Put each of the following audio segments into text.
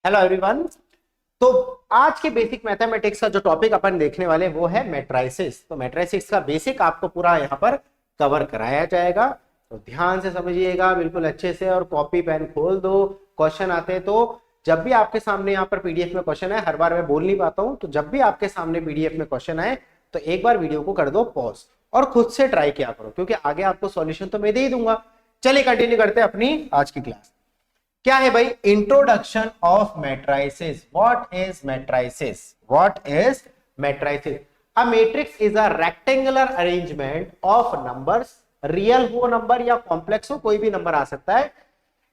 Hello everyone. तो आज के बेसिक मैथमेटिक्स का जो टॉपिक अपन देखने वाले वो है मैट्राइसिस। तो मैट्राइसिस का बेसिक आपको पूरा यहाँ पर कवर कराया जाएगा, तो ध्यान से समझिएगा बिल्कुल अच्छे से, और कॉपी पेन खोल दो। क्वेश्चन आते हैं तो जब भी आपके सामने यहाँ पर पीडीएफ में क्वेश्चन है, हर बार मैं बोल नहीं पाता हूँ, तो जब भी आपके सामने पीडीएफ में क्वेश्चन आए तो एक बार वीडियो को कर दो पॉज और खुद से ट्राई किया करो, क्योंकि आगे आपको सॉल्यूशन तो मैं दे ही दूंगा। चलिए कंटिन्यू करते हैं अपनी आज की क्लास। क्या है भाई? Introduction of matrices. What is matrices? What is matrices? A matrix is a rectangular arrangement of numbers, real हो नंबर या कॉम्प्लेक्स हो, कोई भी नंबर आ सकता है,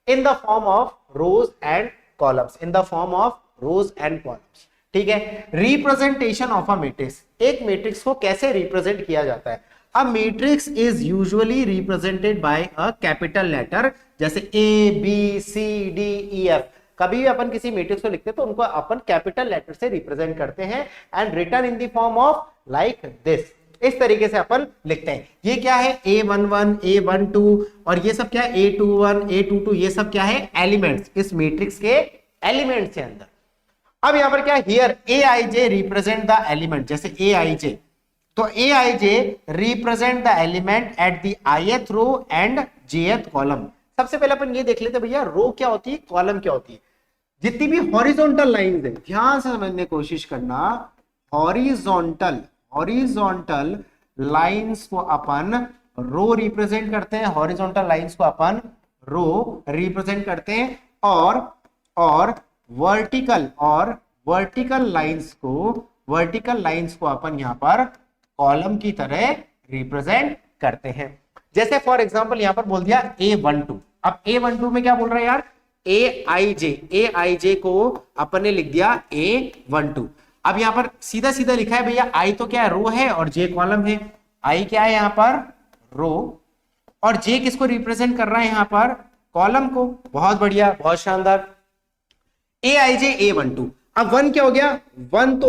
इन the form of rose and columns. In the form of rose and columns. ठीक है। Representation of a matrix. एक मैट्रिक्स को कैसे रिप्रेजेंट किया जाता है? A matrix is usually represented by a capital letter, जैसे A, B, C, D, E, F। कभी भी अपन किसी मैट्रिक्स को लिखते हैं तो उनको अपन कैपिटल लेटर से रिप्रेजेंट करते हैं, and written in the form of like this. इस तरीके से अपन लिखते हैं। ये क्या है? A11, A12, और ये सब क्या है? A21, A22, ये सब क्या है? एलिमेंट्स, इस मैट्रिक्स के एलिमेंट्स के अंदर। अब यहां पर क्या है? Here Aij represent the element, जैसे Aij, तो Aij represent the element at the ith row and jth column. सबसे पहले अपन ये देख लेते भैया, रो क्या होती है, कॉलम क्या होती है। जितनी भी हॉरिजॉन्टल लाइंस है, ध्यान से समझने की कोशिश करना। हॉरिजॉन्टल लाइंस को अपन रो रिप्रेजेंट करते हैं, हॉरिजॉन्टल लाइंस को अपन रो रिप्रेजेंट करते हैं, और वर्टिकल लाइंस को अपन यहां पर कॉलम की तरह रिप्रेजेंट करते हैं। जैसे फॉर एग्जांपल यहां पर बोल दिया A12। अब A12 में क्या बोल रहा है यार? Aij को अपन ने लिख दिया A12। अब यहां पर सीधा सीधा लिखा है भैया, I तो क्या है? रो है, और J कॉलम है। I क्या है यहां पर? रो। और J किसको रिप्रेजेंट कर रहा है यहां पर? कॉलम को। बहुत बढ़िया, बहुत शानदार। Aij A12। अब 1 क्या हो गया? 1 तो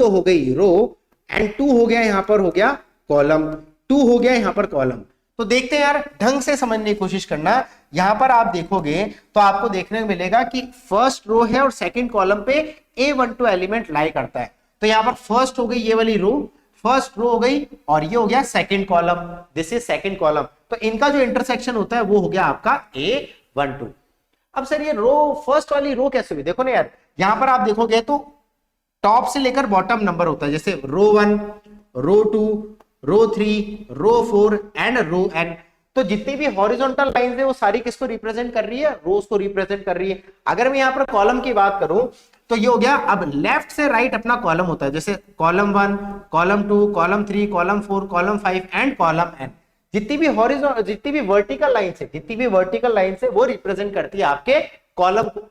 हो गई रो, एंड 2 हो गया यहां पर, हो गया कॉलम। 2 हो गया यहां पर कॉलम। तो देखते हैं यार, ढंग से समझने की कोशिश करना। यहां पर आप देखोगे तो आपको देखने को मिलेगा कि फर्स्ट रो है और सेकंड कॉलम पे A12 एलिमेंट लाई करता है। तो यहां पर फर्स्ट हो गई ये वाली रो, फर्स्ट रो हो गई, और ये हो गया second column. This is second column. तो इनका जो इंटरसेक्शन होता है वो हो गया आपका A12। अब सर ये रो, फर्स्ट वाली रो कैसे हुई? देखो ना यार, यहां पर आप देखोगे तो टॉप से लेकर बॉटम नंबर होता है, जैसे रो 1, रो 2, रो 3, रो 4 एंड रो n। तो जितनी भी हॉरिजॉन्टल लाइंस है वो सारी किसको रिप्रेजेंट कर रही है? रोज को रिप्रेजेंट कर रही है। अगर मैं यहां पर कॉलम की बात करूं तो ये हो गया, अब लेफ्ट से राइट अपना कॉलम होता है, जैसे column 1, column 2, column 3, column 4, column 5 and column n। जितनी भी वर्टिकल लाइंस है वो रिप्रेजेंट करती है आपके कॉलम को।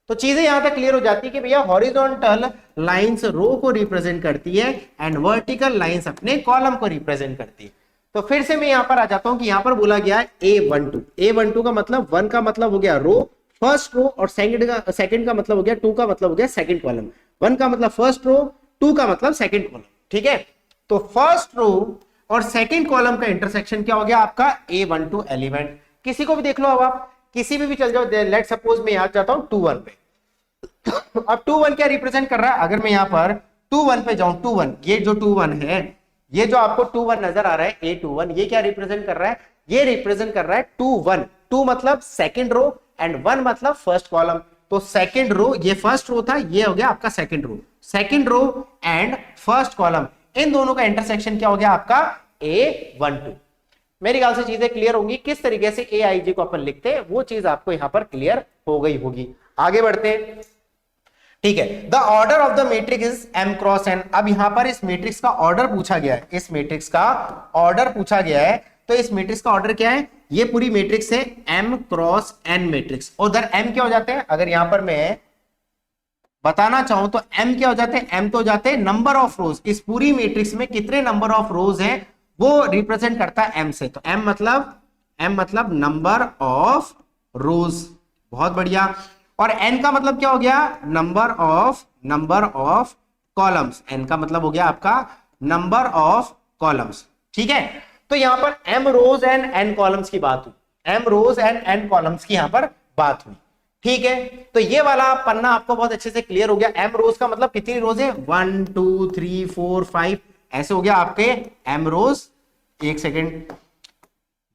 तो चीजें यहां तक क्लियर हो जाती है कि भैया हॉरिजॉन्टल लाइंस रो को रिप्रेजेंट करती है, एंड वर्टिकल लाइंस अपने कॉलम को रिप्रेजेंट करती है। तो फिर से मैं यहां पर आ जाता हूं कि यहां पर बोला गया है A12 का मतलब 1 का मतलब हो गया रो, फर्स्ट रो, और सेकंड का मतलब हो गया 2 का मतलब हो गया सेकंड कॉलम। 1 का मतलब फर्स्ट रो, 2 का मतलब सेकंड कॉलम। ठीक है। तो फर्स्ट रो और सेकंड कॉलम का इंटरसेक्शन क्या हो गया आपका? A12 element. किसी को भी देख लो, अब आप किसी भी चल जाओ। लेट सपोज मैं यहां जाता हूं 2 1 पे। अब 2 1 क्या रिप्रेजेंट कर रहा है? अगर मैं यहां पर 2 1 पे जाऊं, 2 1, ये जो 2 1 है, ये जो आपको 2 1 नजर आ रहा है A21, ये क्या रिप्रेजेंट कर रहा है? ये रिप्रेजेंट कर रहा है 2 1। 2 मतलब सेकंड रो एंड 1 मतलब फर्स्ट कॉलम। तो सेकंड रो, ये फर्स्ट रो था, ये हो गया आपका second row and first column, इन दोनों का इंटरसेक्शन क्या हो गया आपका? A12। मेरी ख्याल से चीजें क्लियर होंगी, किस तरीके से Aij को अपन लिखते हैं वो चीज आपको यहां पर क्लियर हो गई होगी। आगे बढ़ते हैं। ठीक है। The order of the matrix is m cross n। अब यहां पर इस मैट्रिक्स का ऑर्डर पूछा गया है, तो इस मैट्रिक्स का ऑर्डर क्या है? ये पूरी मैट्रिक्स है m क्रॉस n मैट्रिक्स। उधर m क्या हो जाते हैं? अगर यहां पर मैं बताना चाहूं तो m क्या हो जाते हैं? m तो हो जाते हैं नंबर ऑफ रोज। इस पूरी मैट्रिक्स में कितने नंबर ऑफ रोज हैं वो रिप्रेजेंट करता है m से। तो m मतलब नंबर ऑफ रोज। बहुत बढ़िया। और n का मतलब क्या हो गया? Number of columns. n का मतलब हो गया आपका नंबर ऑफ कॉलम्स। ठीक है। तो यहां पर m rows and n columns की बात हुई, m rows and n columns की यहां पर बात हुई। ठीक है, तो ये वाला पन्ना आपको बहुत अच्छे से क्लियर हो गया। एम रोज का मतलब कितनी रोज है, 1 2 3 4 5 ऐसे हो गया आपके एम रोज। एक सेकेंड,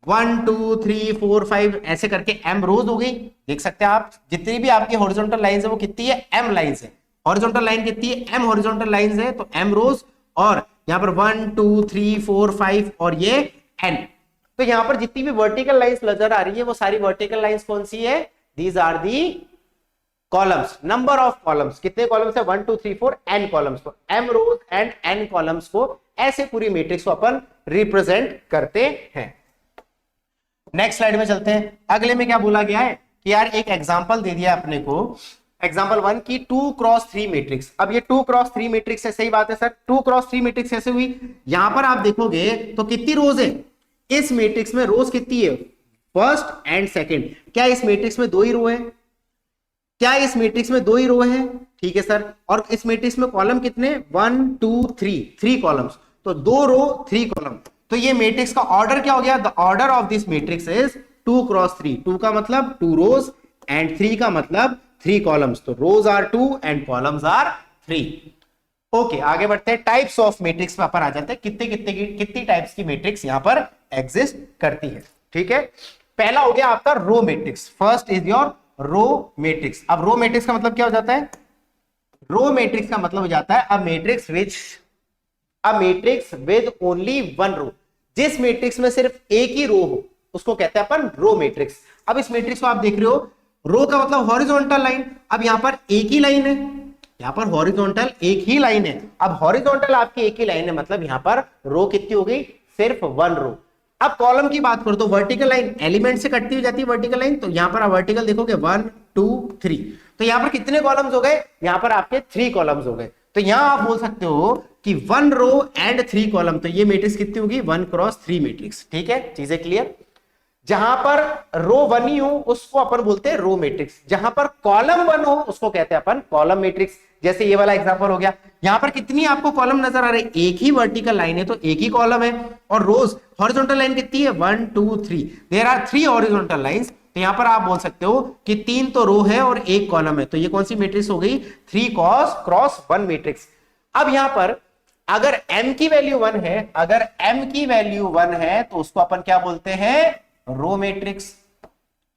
1 2 3 4 5 ऐसे करके एम रोज हो गई। देख सकते हैं आप, जितनी भी आपकी हॉरिजॉन्टल लाइंस है वो कितनी है, एम लाइंस है। हॉरिजॉन्टल लाइन कितनी है, एम हॉरिजॉन्टल लाइंस है, तो एम रोज। और यहां पर 1 2 3 4 5 और ये एन। तो यहां पर जितनी भी वर्टिकल लाइंस नजर आ रही है वो सारी वर्टिकल लाइंस कौन सी है, these are the columns. Number of columns, कितने कॉलम्स है, 1 2 3 4 एन कॉलम्स। तो m rows and n columns को ऐसे पूरी मैट्रिक्स को अपन रिप्रेजेंट करते हैं। नेक्स्ट स्लाइड में चलते हैं। अगले में क्या बोला गया है कि यार एक एग्जांपल दे दिया अपने को, एग्जांपल 1 की 2x3 मैट्रिक्स। अब ये 2x3 मैट्रिक्स है, सही बात है सर, 2x3 मैट्रिक्स ऐसे हुई। यहां पर आप देखोगे तो कितनी रोज है इस मैट्रिक्स में, रोज कितनी है, फर्स्ट एंड सेकंड। क्या इस मैट्रिक्स में दो ही रो है, क्या इस मैट्रिक्स में दो ही रो है, ठीक है सर। और इस मैट्रिक्स में कॉलम कितने, 1 2 3, 3 कॉलम्स, तो 2 रो 3 कॉलम। तो ये मैट्रिक्स का ऑर्डर क्या हो गया, the order of this matrix is 2x3। 2 का मतलब 2 रोज एंड 3 का मतलब 3 कॉलम्स। तो rows are 2 and columns are 3। Okay, आगे बढ़ते हैं। टाइप्स ऑफ मैट्रिक्स में अपन आ जाते हैं, कितनी टाइप्स की मैट्रिक्स यहां पर एग्जिस्ट करती है, ठीक है। पहला हो गया आपका row matrix. First is your row matrix. अब रो मैट्रिक्स का मतलब क्या हो जाता है, रो मैट्रिक्स का मतलब हो जाता है a matrix with only one row. जिस मैट्रिक्स में सिर्फ एक ही रो हो उसको कहते हैं अपन रो मैट्रिक्स। अब इस मैट्रिक्स को आप देख रहे हो, रो का मतलब हॉरिजॉन्टल लाइन। अब यहां पर एक ही लाइन है, यहां पर हॉरिजॉन्टल एक ही लाइन है। अब हॉरिजॉन्टल आपकी एक ही लाइन है, मतलब यहां पर रो कितनी हो गई, सिर्फ वन रो। अब कॉलम की बात करो तो वर्टिकल लाइन एलिमेंट से कटती हुई जाती है वर्टिकल लाइन। तो यहां पर आप वर्टिकल देखोगे 1 2 3, तो यहां पर कितने कॉलम्स हो गए, यहां पर आपके 3 कॉलम्स हो गए। तो यहां आप बोल सकते हो कि 1 रो एंड 3 कॉलम। तो ये मैट्रिक्स कितनी होगी, 1x3 मैट्रिक्स, ठीक है, चीजें क्लियर। जहां पर रो 1 ही हो उसको अपन बोलते हैं रो मैट्रिक्स, जहां पर कॉलम 1 हो उसको कहते हैं अपन कॉलम मैट्रिक्स। जैसे ये वाला एग्जांपल हो गया, यहां पर कितनी आपको कॉलम नजर आ रहे हैं, एक ही वर्टिकल लाइन है तो एक ही कॉलम है। और रोज हॉरिजॉन्टल लाइन कितनी है, 1 2 3, देयर आर 3 हॉरिजॉन्टल लाइंस। तो यहां पर आप बोल सकते हो कि 3 तो रो है और एक कॉलम है। तो ये कौन सी मैट्रिक्स हो गई, 3x1 मैट्रिक्स। अब यहां पर अगर m की वैल्यू 1 है, अगर m की वैल्यू 1 है तो उसको अपन क्या बोलते हैं, रो मैट्रिक्स।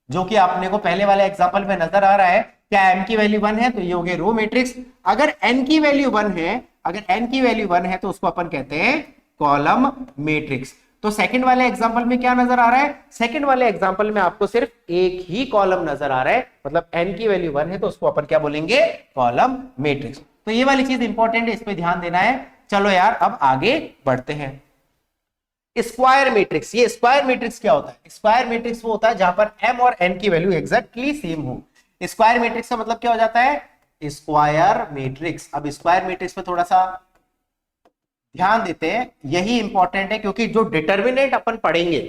जो कि आपने को पहले वाले एग्जांपल में नजर आ रहा है, क्या m की वैल्यू 1 है तो ये हो गए रो मैट्रिक्स। अगर n की वैल्यू 1 है, अगर n की वैल्यू 1 है तो उसको अपन कहते हैं कॉलम मैट्रिक्स। तो सेकंड वाले एग्जांपल में क्या नजर आ रहा है, सेकंड वाले एग्जांपल में आपको सिर्फ एक ही कॉलम नजर आ रहा है, मतलब n की वैल्यू 1 है तो उसको अपन क्या बोलेंगे, कॉलम मैट्रिक्स। तो ये वाली चीज इंपॉर्टेंट है, इस पे ध्यान देना है। चलो यार अब आगे बढ़ते हैं। स्क्वायर मैट्रिक्स, ये स्क्वायर मैट्रिक्स क्या होता है, स्क्वायर मैट्रिक्स वो होता है जहां पर m और n की वैल्यू एग्जैक्टली सेम हो। स्क्वायर मैट्रिक्स का मतलब क्या हो जाता है, स्क्वायर मैट्रिक्स। अब स्क्वायर मैट्रिक्स पे थोड़ा सा ध्यान देते हैं, यही इंपॉर्टेंट है क्योंकि जो डिटर्मिनेंट अपन पढ़ेंगे,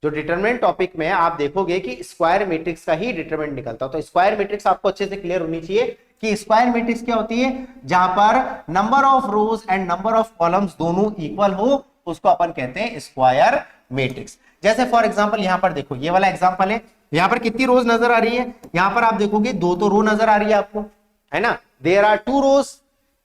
जो डिटर्मिनेंट टॉपिक में आप देखोगे कि स्क्वायर मैट्रिक्स का ही डिटर्मिनेंट निकलता है। तो स्क्वायर मैट्रिक्स आपको अच्छे से क्लियर होनी चाहिए कि स्क्वायर मैट्रिक्स क्या होती है, जहां पर number of rose and number of columns दोनों इक्वल हो उसको अपन कहते हैं स्क्वायर मैट्रिक्स। जैसे फॉर एग्जांपल यहां पर देखो, ये वाला एग्जांपल है, यहां पर कितनी रोज नजर आ रही है, यहां पर आप देखोगे 2 तो रो नजर आ रही है आपको, है ना, देयर आर 2 रोज।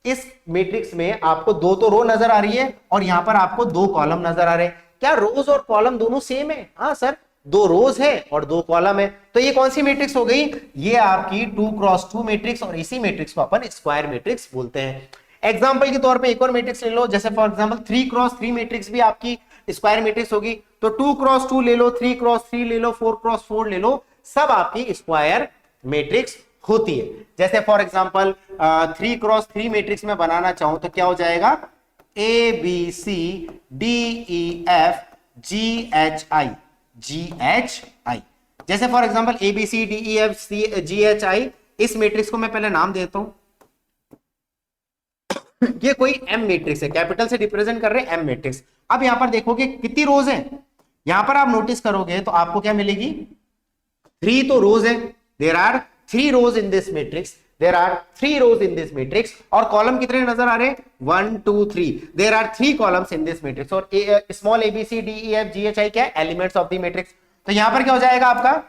इस मैट्रिक्स में आपको 2 तो रो नजर आ रही है और यहां पर आपको 2 कॉलम नजर आ रहे हैं। क्या रोज और कॉलम दोनों सेम है, हाँ सर, 2 रोज है और 2 कॉलम है। तो ये कौन सी मैट्रिक्स हो गई, ये आपकी 2x2 मैट्रिक्स, और इसी मैट्रिक्स को अपन स्क्वायर मैट्रिक्स बोलते हैं। एग्जांपल के तौर पे एक और मैट्रिक्स ले लो, जैसे फॉर एग्जांपल 3x3 मैट्रिक्स भी आपकी स्क्वायर मैट्रिक्स होगी। तो 2x2 ले लो, 3x3 ले लो, 4x4 ले लो, सब आपकी स्क्वायर मैट्रिक्स होती है। जैसे फॉर एग्जांपल 3x3 मैट्रिक्स में बनाना चाहूं तो क्या हो जाएगा, ABCDEFGHI, जैसे फॉर एग्जांपल ABCDEFGHI, इस मैट्रिक्स को मैं पहले नाम देता हूं, ये कोई एम मैट्रिक्स है, कैपिटल से रिप्रेजेंट कर रहे हैं एम मैट्रिक्स। अब यहां पर देखोगे कितनी रोज है, यहां पर आप नोटिस करोगे तो आपको क्या मिलेगी, 3 तो रोज है, there are 3 rows in this matrix, there are 3 rows in this matrix. और कॉलम कितने नजर आ रहे हैं, 1 2 3, there are 3 columns in this matrix. और स्मॉल ABCDEFGHI क्या है, एलिमेंट्स ऑफ द मैट्रिक्स। तो यहां पर क्या हो जाएगा आपका,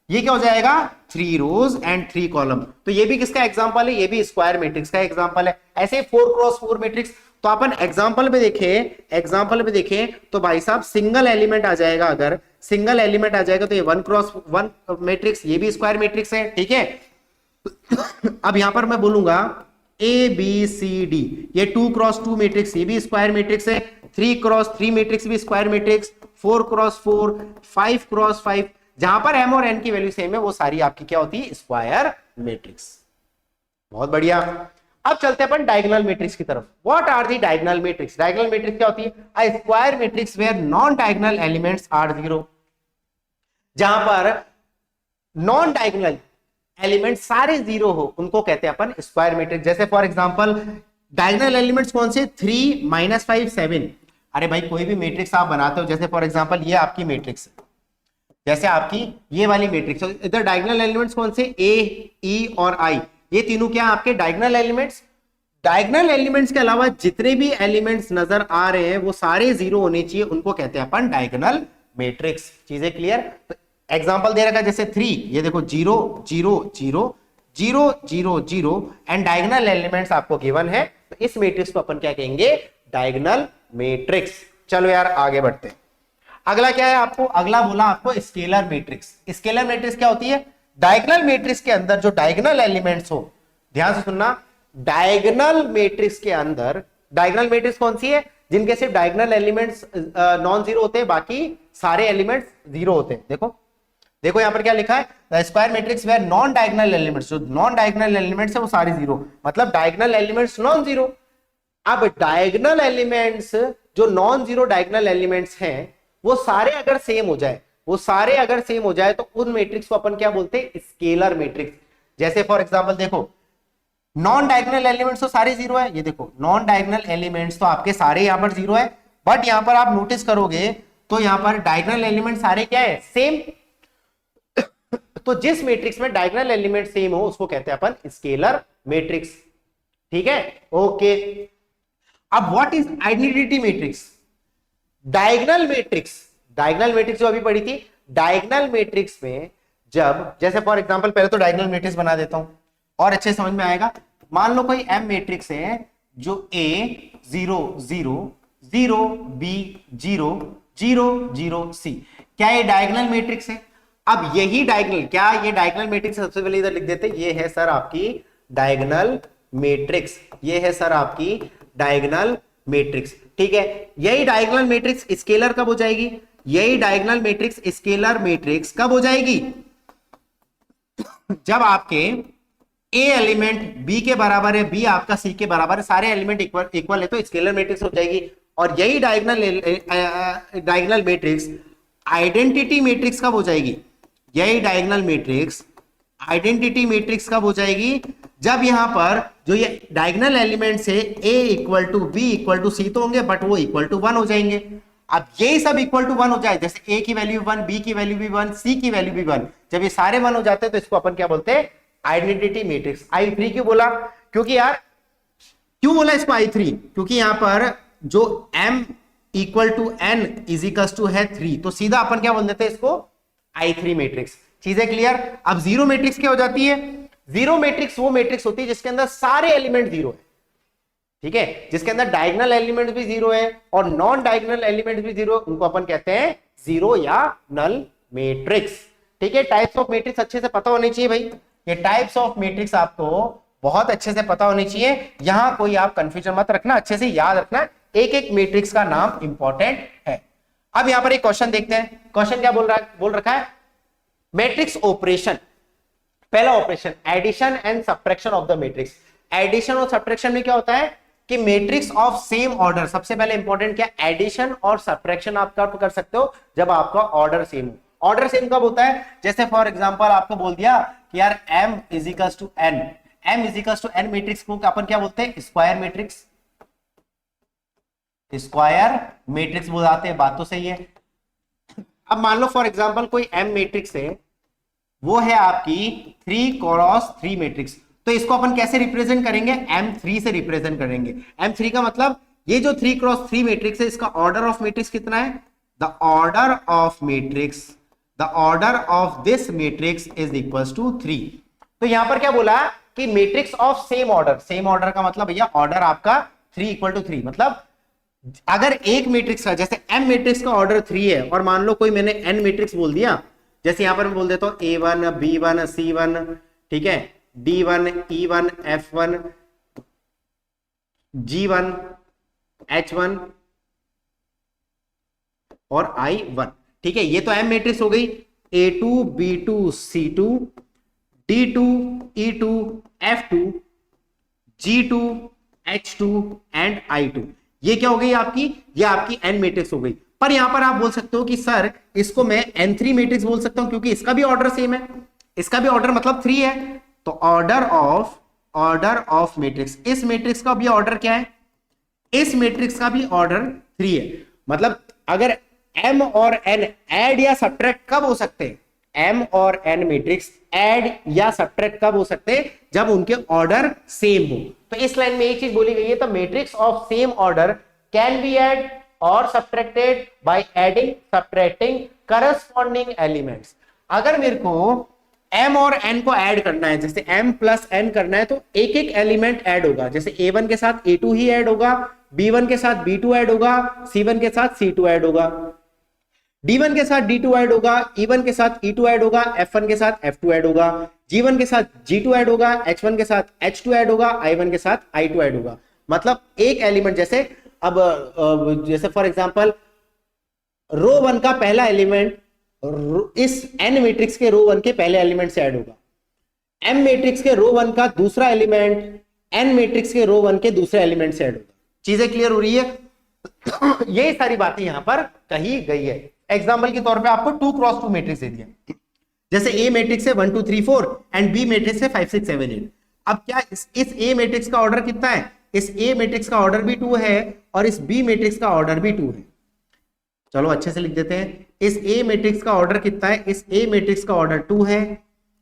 ये क्या हो जाएगा, 3 रोज एंड 3 कॉलम। तो ये भी किसका एग्जांपल है, ये भी स्क्वायर मैट्रिक्स का एग्जांपल है। ऐसे 4x4 मैट्रिक्स। तो अपन एग्जांपल में देखें तो भाई साहब सिंगल एलिमेंट आ जाएगा, अगर सिंगल एलिमेंट आ जाएगा तो ये 1x1 मैट्रिक्स, ये भी स्क्वायर मैट्रिक्स है, ठीक है। अब यहां पर मैं बोलूंगा ए बी सी डी, ये 2x2 मैट्रिक्स, ये भी स्क्वायर मैट्रिक्स है। 3x3 मैट्रिक्स भी स्क्वायर मैट्रिक्स, 4x4, 5x5, जहां पर m और n की वैल्यू सेम है वो सारी आपकी क्या होती है, स्क्वायर मैट्रिक्स। बहुत बढ़िया। अब चलते हैं अपन डायगोनल मैट्रिक्स की तरफ। What are the diagonal matrix? Diagonal matrix क्या होती है? A square matrix where non diagonal elements are 0, जहां पर नॉन डायगोनल एलिमेंट सारे 0 हो उनको कहते हैं अपन स्क्वायर मैट्रिक्स। जैसे फॉर एग्जांपल डायगोनल एलिमेंट्स कौन से? 3, -5, 7। अरे भाई कोई भी मैट्रिक्स आप बनाते हो, जैसे फॉर एग्जांपल ये आपकी मैट्रिक्स है, जैसे आपकी ये वाली मैट्रिक्स, इधर डायगोनल एलिमेंट्स कौन से? ए, ई और आई, ये तीनों क्या आपके डायगोनल एलिमेंट्स। डायगोनल एलिमेंट्स के अलावा जितने भी एलिमेंट्स नजर आ रहे हैं वो सारे 0 होने चाहिए, उनको कहते हैं अपन डायगोनल मैट्रिक्स। चीजें क्लियर? एग्जांपल दे रखा है जैसे 3, ये देखो 0 0 0 0 0 0 एंड डायगोनल एलिमेंट्स आपको गिवन है, तो इस मैट्रिक्स को अपन क्या कहेंगे? Diagonal matrix. चलो यार आगे बढ़ते हैं। अगला क्या है आपको? अगला बोला आपको स्केलर मैट्रिक्स। स्केलर मैट्रिक्स क्या होती है? डायगोनल मैट्रिक्स के अंदर जो डायगोनल एलिमेंट्स हो, ध्यान से सुनना, डायगोनल मैट्रिक्स के अंदर, डायगोनल मैट्रिक्स कौन सी है? जिनके सिर्फ डायगोनल एलिमेंट्स नॉन जीरो होते हैं, बाकी सारे एलिमेंट्स 0 होते हैं। देखो देखो यहां पर क्या लिखा है? The square matrix where non diagonal elements, जो नॉन डायगोनल एलिमेंट्स है वो सारे 0, मतलब डायगोनल एलिमेंट्स नॉन जीरो। अब डायगोनल एलिमेंट्स जो नॉन जीरो डायगोनल एलिमेंट्स हैं वो सारे अगर सेम हो जाए, वो सारे अगर सेम हो जाए तो उन मैट्रिक्स को अपन क्या बोलते हैं? Scalar matrix. जैसे फॉर एग्जांपल देखो नॉन डायगोनल एलिमेंट्स तो सारे 0 है, ये देखो नॉन डायगोनल एलिमेंट्स तो आपके सारे यहां पर 0 है, बट यहां पर आप नोटिस करोगे तो यहां पर डायगोनल एलिमेंट सारे क्या है? सेम। तो जिस मैट्रिक्स में डायगोनल एलिमेंट सेम हो उसको कहते हैं अपन स्केलर मैट्रिक्स, ठीक है। ओके, अब what is identity matrix? Diagonal matrix, diagonal matrix जो अभी पढ़ी थी, डायगोनल मैट्रिक्स में जब, जैसे फॉर एग्जांपल पहले तो डायगोनल मैट्रिक्स बना देता हूं और अच्छे समझ में आएगा। मान लो कोई एम मैट्रिक्स है जो A 0 0 0 B 0 0 0 C, क्या ये डायगोनल मैट्रिक्स है? अब यही डायगोनल, क्या ये डायगोनल मैट्रिक्स? सबसे पहले इधर लिख देते, ये है सर आपकी डायगोनल मैट्रिक्स, ये है सर आपकी डायगोनल मैट्रिक्स, ठीक है। यही डायगोनल मैट्रिक्स स्केलर कब हो जाएगी? यही डायगोनल मैट्रिक्स स्केलर मैट्रिक्स कब हो जाएगी? जब आपके A एलिमेंट B के बराबर है, B आपका C के बराबर है, सारे एलिमेंट इक्वल है, तो स्केलर मैट्रिक्स हो जाएगी। और यही डायगोनल मैट्रिक्स आइडेंटिटी मैट्रिक्स कब हो जाएगी? यही डायगोनल मैट्रिक्स आइडेंटिटी मैट्रिक्स कब हो जाएगी? जब यहां पर जो ये डायगोनल एलिमेंट्स है A equal to B equal to C तो होंगे, बट वो इक्वल टू 1 हो जाएंगे। अब ये सब इक्वल टू 1 हो जाए, जैसे A की वैल्यू 1, B की वैल्यू भी 1, C की वैल्यू भी 1, जब ये सारे 1 हो जाते हैं तो इसको अपन क्या बोलते हैं? Identity matrix. I3 क्यों बोला? क्योंकि यार क्यों बोला इसको I3? क्योंकि यहां पर जो M equal to N equals to है 3, तो सीधा अपन क्या बोल देते हैं इसको? I3 matrix. चीजें क्लियर? अब जीरो मैट्रिक्स क्या हो जाती है? जीरो मैट्रिक्स वो मैट्रिक्स होती है जिसके अंदर सारे एलिमेंट 0 है, ठीक है, जिसके अंदर डायगोनल एलिमेंट भी 0 है और नॉन डायगोनल एलिमेंट भी 0, उनको अपन कहते हैं जीरो या नल मैट्रिक्स, ठीक है। टाइप्स ऑफ मैट्रिक्स अच्छे से पता होनी चाहिए भाई, ये टाइप्स ऑफ मैट्रिक्स आपको बहुत अच्छे से पता होनी चाहिए, यहां कोई आप कंफ्यूजन मत रखना, अच्छे से याद रखना, एक एक मैट्रिक्स का नाम इंपॉर्टेंट है। अब यहां पर एक क्वेश्चन देखते हैं। क्वेश्चन क्या बोल रखा है? Matrix operation. पहला operation addition and subtraction of the matrix. Addition और सब्ट्रैक्शन में क्या होता है कि मैट्रिक्स ऑफ सेम ऑर्डर, सबसे पहले इंपॉर्टेंट क्या? एडिशन और सब्ट्रैक्शन आप कब कर सकते हो? जब आपका ऑर्डर सेम हो। ऑर्डर सेम कब होता है? जैसे फॉर एग्जांपल आपको बोल दिया कि यार m equals to n, m equals to n matrix को अपन क्या बोलते हैं? Square matrix. स्क्वायर मैट्रिक्स बोलते हैं, बात तो सही है। अब मान लो फॉर एग्जांपल कोई m मैट्रिक्स है, वो है आपकी 3x3 मैट्रिक्स, तो इसको अपन कैसे रिप्रेजेंट करेंगे? M3 से रिप्रेजेंट करेंगे। M3 का मतलब ये जो 3x3 मैट्रिक्स है, इसका ऑर्डर ऑफ मैट्रिक्स कितना है? The order of matrix, the the order of this matrix is equals to 3। तो यहां पर क्या बोला कि matrix of same order, same order का मतलब भैया ऑर्डर आपका 3 इक्वल टू 3, मतलब अगर एक मैट्रिक्स का, जैसे एम मैट्रिक्स का ऑर्डर 3 है और मान लो कोई मैंने एन मैट्रिक्स बोल दिया, जैसे यहां पर मैं बोल देता हूं A1 B1 C1, ठीक है, D1 E1 F1 G1 H1 और I1, ठीक है, ये तो एम मैट्रिक्स हो गई। A2 B2 C2 D2 E2 F2 G2 H2 and I2, ये क्या हो गई आपकी, ये आपकी एन मैट्रिक्स हो गई। पर यहां पर आप बोल सकते हो कि सर इसको मैं N3 मैट्रिक्स बोल सकता हूं क्योंकि इसका भी ऑर्डर सेम है, इसका भी ऑर्डर मतलब 3 है। तो ऑर्डर ऑफ मैट्रिक्स, इस मैट्रिक्स का भी ऑर्डर क्या है, इस मैट्रिक्स का भी ऑर्डर 3 है। मतलब अगर M और N ऐड या सब्ट्रैक्ट कब हो सकते हैं, M और N मैट्रिक्स ऐड या सब्ट्रैक्ट कब हो सकते हैं, जब उनके ऑर्डर सेम हो। तो इस लाइन में एक चीज बोली गई है, तो matrix of same order can be add और subtracted by adding subtracting corresponding elements. अगर मेरे को M और N को ऐड करना है, जैसे M प्लस N करना है, तो एक एक एलिमेंट ऐड होगा। जैसे A1 के साथ A2 ही ऐड होगा, B1 के साथ B2 ऐड होगा, C1 के साथ C2 ऐड होगा, D1 के साथ D2 ऐड होगा, E1 के साथ E2 ऐड होगा, F1 के साथ F2 ऐड होगा, G1 के साथ G2 ऐड होगा, H1 के साथ H2 ऐड होगा, I1 के साथ I2 ऐड होगा। मतलब एक एलिमेंट, जैसे अब जैसे फॉर एग्जांपल रो 1 का पहला एलिमेंट इस n मैट्रिक्स के रो 1 के पहले एलिमेंट से ऐड होगा, m मैट्रिक्स के रो 1 का दूसरा एलिमेंट n मैट्रिक्स के रो 1 के दूसरे एलिमेंट से ऐड होगा। चीजें क्लियर हो रही है? ये सारी बातें यहां पर कही गई है। एग्जांपल के तौर पे आपको 2 क्रॉस 2 मैट्रिक्स दे दिया, जैसे A मैट्रिक्स है 1 2 3 4 एंड B मैट्रिक्स है 5 6 7 8। अब क्या इस A मैट्रिक्स का ऑर्डर कितना है, इस A मैट्रिक्स का ऑर्डर भी 2 है और इस B मैट्रिक्स का ऑर्डर भी 2 है। चलो अच्छे से लिख देते हैं, इस A मैट्रिक्स का ऑर्डर कितना है, इस A मैट्रिक्स का ऑर्डर 2 है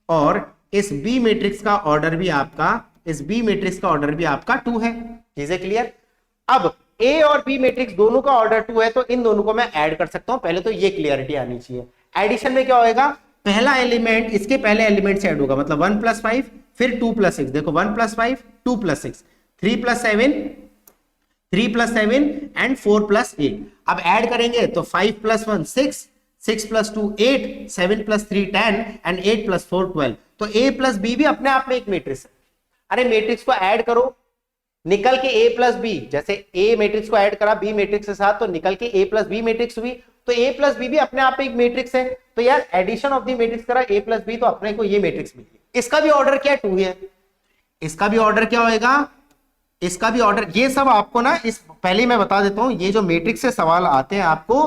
और इस B मैट्रिक्स का ऑर्डर भी आपका, इस B मैट्रिक्स का ऑर्डर भी आपका 2 है। चीजें क्लियर? अब A और B मैट्रिक्स दोनों का ऑर्डर 2 है, तो इन दोनों को मैं ऐड कर सकता हूं। पहले तो ये क्लियरिटी आनी चाहिए। एडिशन में क्या होएगा, पहला एलिमेंट इसके पहले एलिमेंट से ऐड होगा, मतलब 1 + 5 फिर 2 + 6, देखो 1 + 5 2 + 6 3 + 7 एंड 4 + 8। अब ऐड करेंगे तो 5 + 1 6 6 + 2 8 7 + 3 10 एंड 8 + 4 12। तो A + B भी अपने आप में एक मैट्रिक्स है। अरे मैट्रिक्स को ऐड करो, निकल के A + B, जैसे A मैट्रिक्स को ऐड करा B मैट्रिक्स के साथ तो निकल के A + B मैट्रिक्स हुई, तो A + B भी अपने आप में एक मैट्रिक्स है। तो यार एडिशन ऑफ द मैट्रिक्स करा A + B, तो अपने को ये मैट्रिक्स मिली। इसका भी ऑर्डर क्या 2 है, इसका भी ऑर्डर क्या होएगा, इसका भी ऑर्डर, ये सब आपको ना इस पहले मैं बता देता हूं, ये जो मैट्रिक्स से सवाल आते हैं आपको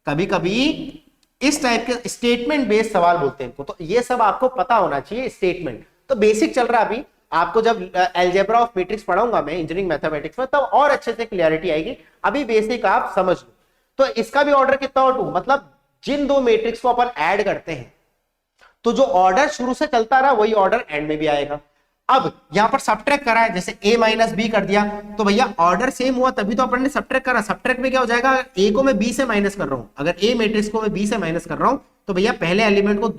कभी कभी इस टाइप के स्टेटमेंट बेस्ड सवाल बोलते हैं, तो ये सब आपको पता होना चाहिए। स्टेटमेंट तो बेसिक चल रहा है, अभी आपको जब अलजेब्रा ऑफ मैट्रिक्स पढ़ाऊंगा मैं इंजीनियरिंग मैथमेटिक्स में, तब और अच्छे से क्लियरिटी आएगी। अभी बेसिक आप समझ लो। तो इसका भी ऑर्डर कितना हो 2, मतलब जिन दो मैट्रिक्स को अपन ऐड करते हैं तो जो ऑर्डर शुरू से चलता रहा वही ऑर्डर एंड में भी आएगा। अब यहां पर सब्ट्रैक्ट करा है, जैसे A - B कर दिया, तो भैया ऑर्डर सेम हुआ तभी तो अपन ने सब्ट्रैक्ट करा। सब्ट्रैक्ट में क्या हो जाएगा, A को मैं B से माइनस कर रहा हूं, अगर A मैट्रिक्स को मैं B से माइनस कर रहा हूं तो भैया पहले एलिमेंट को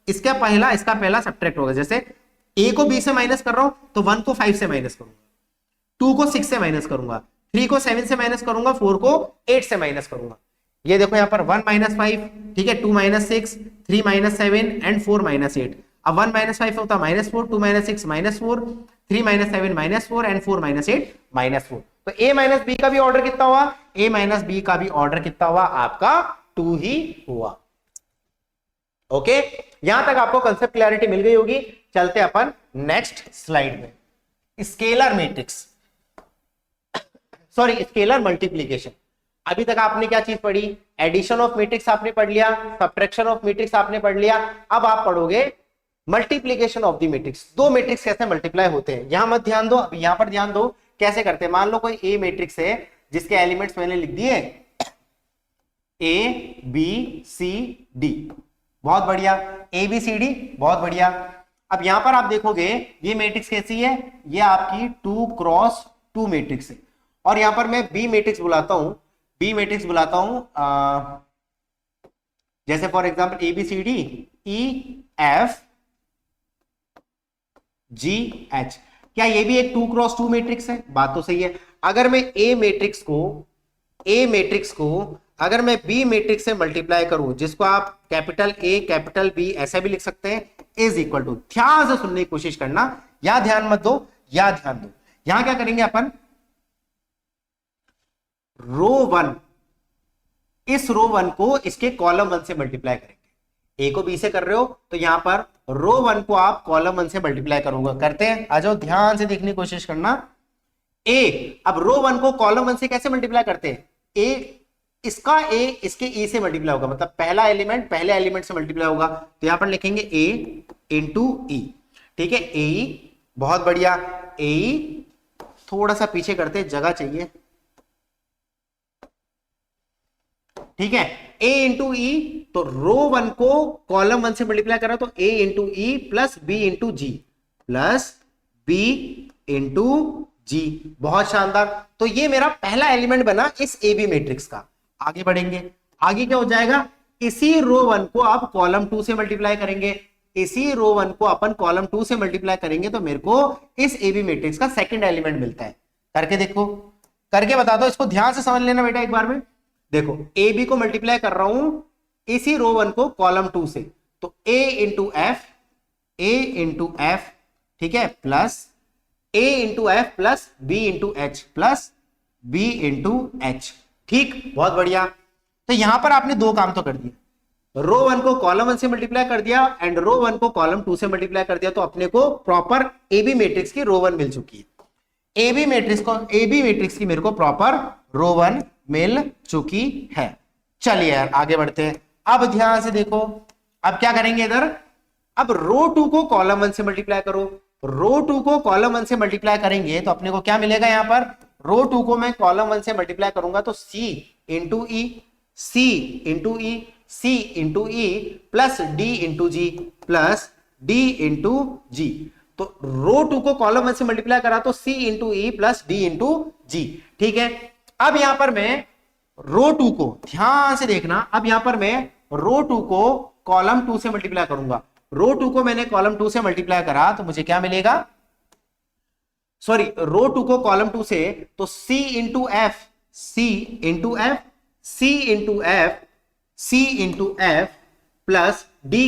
इसका पहला सब्ट्रैक्ट होगा। जैसे A को B से माइनस कर रहा हूं तो 1 को 5 से माइनस करूंगा, 2 को 6 से माइनस करूंगा, 3 को 7 से माइनस करूंगा, 4 को 8 से माइनस करूंगा। ये देखो यहाँ पर 1 - 5, ठीक है, 2 - 6, 3 - 7 एंड 4 - 8। अब 1 - 5 होता है -4, 2 - 6 -4, 3 - 7 -4 एंड 4 - 8 -4। तो A - B का भी ऑर्डर कितना हुआ, A - B का भी ऑर्डर कितना हुआ, आपका 2 ही हुआ। ओके, यहां तक आपको कंसेप्ट क्लैरिटी मिल गई होगी। चलते अपन नेक्स्ट स्लाइड में, scalar matrix, sorry scalar multiplication. अभी तक आपने क्या चीज पढ़ी, एडिशन ऑफ मैट्रिक्स आपने पढ़ लिया, सब्ट्रैक्शन ऑफ मैट्रिक्स आपने पढ़ लिया। अब आप पढ़ोगे मल्टीप्लीकेशन ऑफ द मैट्रिक्स। दो मैट्रिक्स कैसे मल्टीप्लाई होते हैं, यहां मत ध्यान दो, अब यहां पर ध्यान दो कैसे करते हैं। मान लो कोई A मैट्रिक्स है जिसके एलिमेंट्स मैंने लिख दिए A B C D, बहुत बढ़िया, A B C D, बहुत बढ़िया। अब यहां पर आप देखोगे ये मैट्रिक्स कैसी है, ये आपकी 2 क्रॉस 2 मैट्रिक्स है। और यहां पर मैं B मैट्रिक्स बुलाता हूं, B मैट्रिक्स बुलाता हूं, जैसे for example A B C D E F G H, क्या ये भी एक 2x2 मैट्रिक्स है? बात तो सही है। अगर मैं ए मैट्रिक्स को अगर मैं बी मैट्रिक्स से मल्टीप्लाई करूं, जिसको आप कैपिटल ए कैपिटल बी ऐसे भी लिख सकते हैं, इज इक्वल टू, ध्यान से सुनने की कोशिश करना, या ध्यान मत दो या ध्यान दो। यहां क्या करेंगे अपन, रो वन, इस रो वन को इसके कॉलम वन से मल्टीप्लाई करेंगे। ए को बी से कर रहे हो तो यहां पर रो वन को आप कॉलम वन से मल्टीप्लाई करोगे। करते हैं, आ जाओ, ध्यान से देखने की कोशिश करना। ए, अब रो वन को कॉलम वन से कैसे मल्टीप्लाई करते हैं? ए, इसका ए इसके ई से मल्टीप्लाई होगा, मतलब पहला एलिमेंट पहले एलिमेंट से मल्टीप्लाई होगा, तो यहां पर लिखेंगे ए इंटू ई। ठीक है, ए, बहुत बढ़िया। ए थोड़ा सा पीछे करते, जगह चाहिए। ठीक है, ए इंटू ई, तो रो वन को कॉलम वन से मल्टीप्लाई कर रहा, तो A into E plus B into G plus B into G. बहुत शानदार। तो ये मेरा पहला एलिमेंट बना इस ए बी मैट्रिक्स का। आगे बढ़ेंगे, आगे क्या हो जाएगा, इसी रो वन को आप कॉलम टू से मल्टीप्लाई करेंगे, इसी रो वन को अपन कॉलम टू से मल्टीप्लाई करेंगे, तो मेरे को इस ए बी मैट्रिक्स का सेकंड एलिमेंट मिलता है। करके देखो, करके बता दो, इसको ध्यान से समझ लेना बेटा एक बार में। देखो, ए बी को मल्टीप्लाई कर रहा हूं इसी रो वन को कॉलम टू से, तो ए इंटू एफ, ठीक है, plus A into F plus B into H plus B into H. ठीक, बहुत बढ़िया। तो यहां पर आपने दो काम तो कर दिए, रो वन को कॉलम वन से मल्टीप्लाई कर दिया एंड रो वन को कॉलम टू से मल्टीप्लाई कर दिया, तो अपने को प्रॉपर ए बी मैट्रिक्स की रो वन मिल चुकी है। ए बी मैट्रिक्स की मेरे को प्रॉपर रो वन मिल चुकी है। चलिए यार आगे बढ़ते हैं। अब ध्यान से देखो, अब क्या करेंगे इधर, अब रो टू को कॉलम वन से मल्टीप्लाई करो। रो टू को कॉलम वन से मल्टीप्लाई करेंगे तो अपने को क्या मिलेगा, यहां पर रो टू को मैं कॉलम वन से मल्टीप्लाई करूंगा तो C into E, C into E, C into E plus D into G plus D into G. तो रो टू को कॉलम वन से मल्टीप्लाई करा तो C into E plus D into G. ठीक है, अब यहां पर मैं रो टू को, ध्यान से देखना, अब यहां पर मैं रो टू को कॉलम टू से मल्टीप्लाई करूंगा। रो टू को मैंने कॉलम टू से मल्टीप्लाई करा तो मुझे क्या मिलेगा, सॉरी, रो टू को कॉलम टू से, तो C into F, C into F, C into F, C into F plus D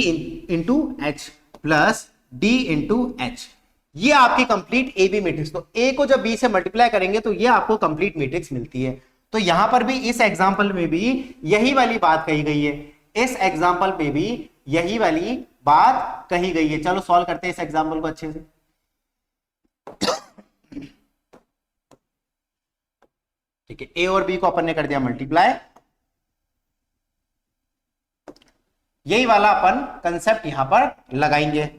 into H plus D into H. ये आपकी कंप्लीट ए बी मैट्रिक्स। तो ए को जब बी से मल्टीप्लाई करेंगे तो ये आपको कंप्लीट मैट्रिक्स मिलती है। तो यहां पर भी इस एग्जांपल में भी यही वाली बात कही गई है, इस एग्जांपल में भी यही वाली बात कही गई है। चलो सॉल्व करते हैं इस एग्जांपल को अच्छे से। ठीक है, ए और बी को अपन ने कर दिया मल्टीप्लाई, यही वाला अपन कंसेप्ट यहां पर लगाएंगे।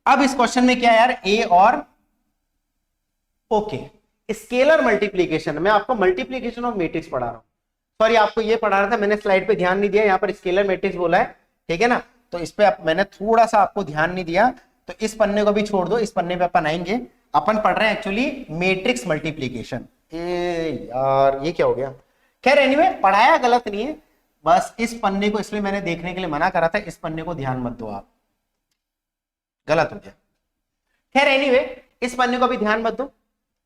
अब इस क्वेश्चन में क्या यार, ए और ओके, स्केलर मल्टीप्लीकेशन, मैं आपको मल्टीप्लीकेशन ऑफ मैट्रिक्स पढ़ा रहा हूं, सॉरी आपको ये पढ़ा रहा था, मैंने स्लाइड पे ध्यान नहीं दिया, यहां पर स्केलर मैट्रिक्स बोला है, ठीक है ना, तो इस पे मैंने थोड़ा सा आपको ध्यान नहीं दिया, तो इस पन्ने को भी छोड़ दो, इस पन्ने पे अपन आएंगे। अपन पढ़ रहे हैं एक्चुअली मैट्रिक्स मल्टीप्लीकेशन। यार ये क्या हो गया, खैर एनीवे पढ़ाया गलत नहीं है, बस इस पन्ने को इसलिए मैंने देखने के लिए मना करा था, इस पन्ने को ध्यान मत दो आप, गलत हो गया। खैर एनीवे इस पन्ने को भी ध्यान मत दो,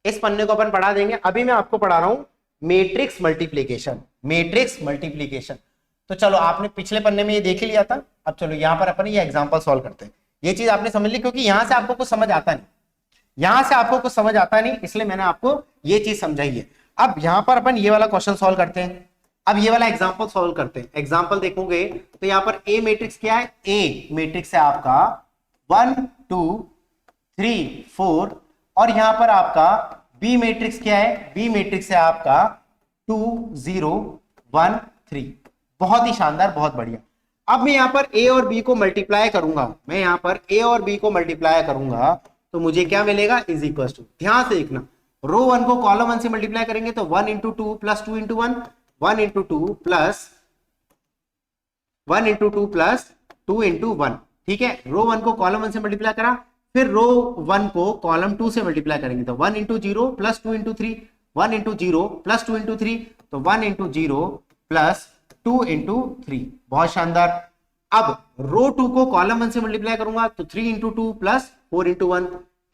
इस पन्ने को अपन पढ़ा देंगे। अभी मैं आपको पढ़ा रहा हूं मैट्रिक्स मल्टीप्लीकेशन, मैट्रिक्स मल्टीप्लीकेशन। तो चलो आपने पिछले पन्ने में ये देख ही लिया था, अब चलो यहां पर अपन ये एग्जांपल सॉल्व करते हैं। ये चीज आपने समझ ली, क्योंकि यहां से आपको कुछ समझ आता नहीं, यहां से आपको कुछ समझ आता नहीं, इसलिए मैंने आपको ये चीज समझाई है। अब यहां पर अपन ये वाला क्वेश्चन सॉल्व करते हैं, अब ये वाला एग्जांपल सॉल्व करते हैं। एग्जांपल देखोगे तो यहां पर ए मैट्रिक्स क्या है, ए मैट्रिक्स है आपका 1 2 3 4, और यहां पर आपका बी मैट्रिक्स क्या है, बी मैट्रिक्स है आपका 2 0 1 3। बहुत ही शानदार, बहुत बढ़िया। अब मैं यहां पर ए और बी को मल्टीप्लाई करूंगा, मैं यहां पर ए और बी को मल्टीप्लाई करूंगा तो मुझे क्या मिलेगा, इज इक्वल टू, ध्यान से देखना, रो 1 को कॉलम 1 से मल्टीप्लाई करेंगे तो 1 into 2 plus 2 into 1, 1 into 2 plus 1 into 2 plus 2 into 1। ठीक है, रो 1 को कॉलम 1 से मल्टीप्लाई करा, फिर रो 1 को कॉलम 2 से मल्टीप्लाई करेंगे तो 1 into 0 plus 2 into 3, 1 into 0 plus 2 into 3, तो 1 इंटू 0 प्लस 2 इंटू 3, बहुत शानदार। अब रो 2 को कॉलम 1 से मल्टीप्लाई करूंगा तो 3 into 2 plus 4 into 1,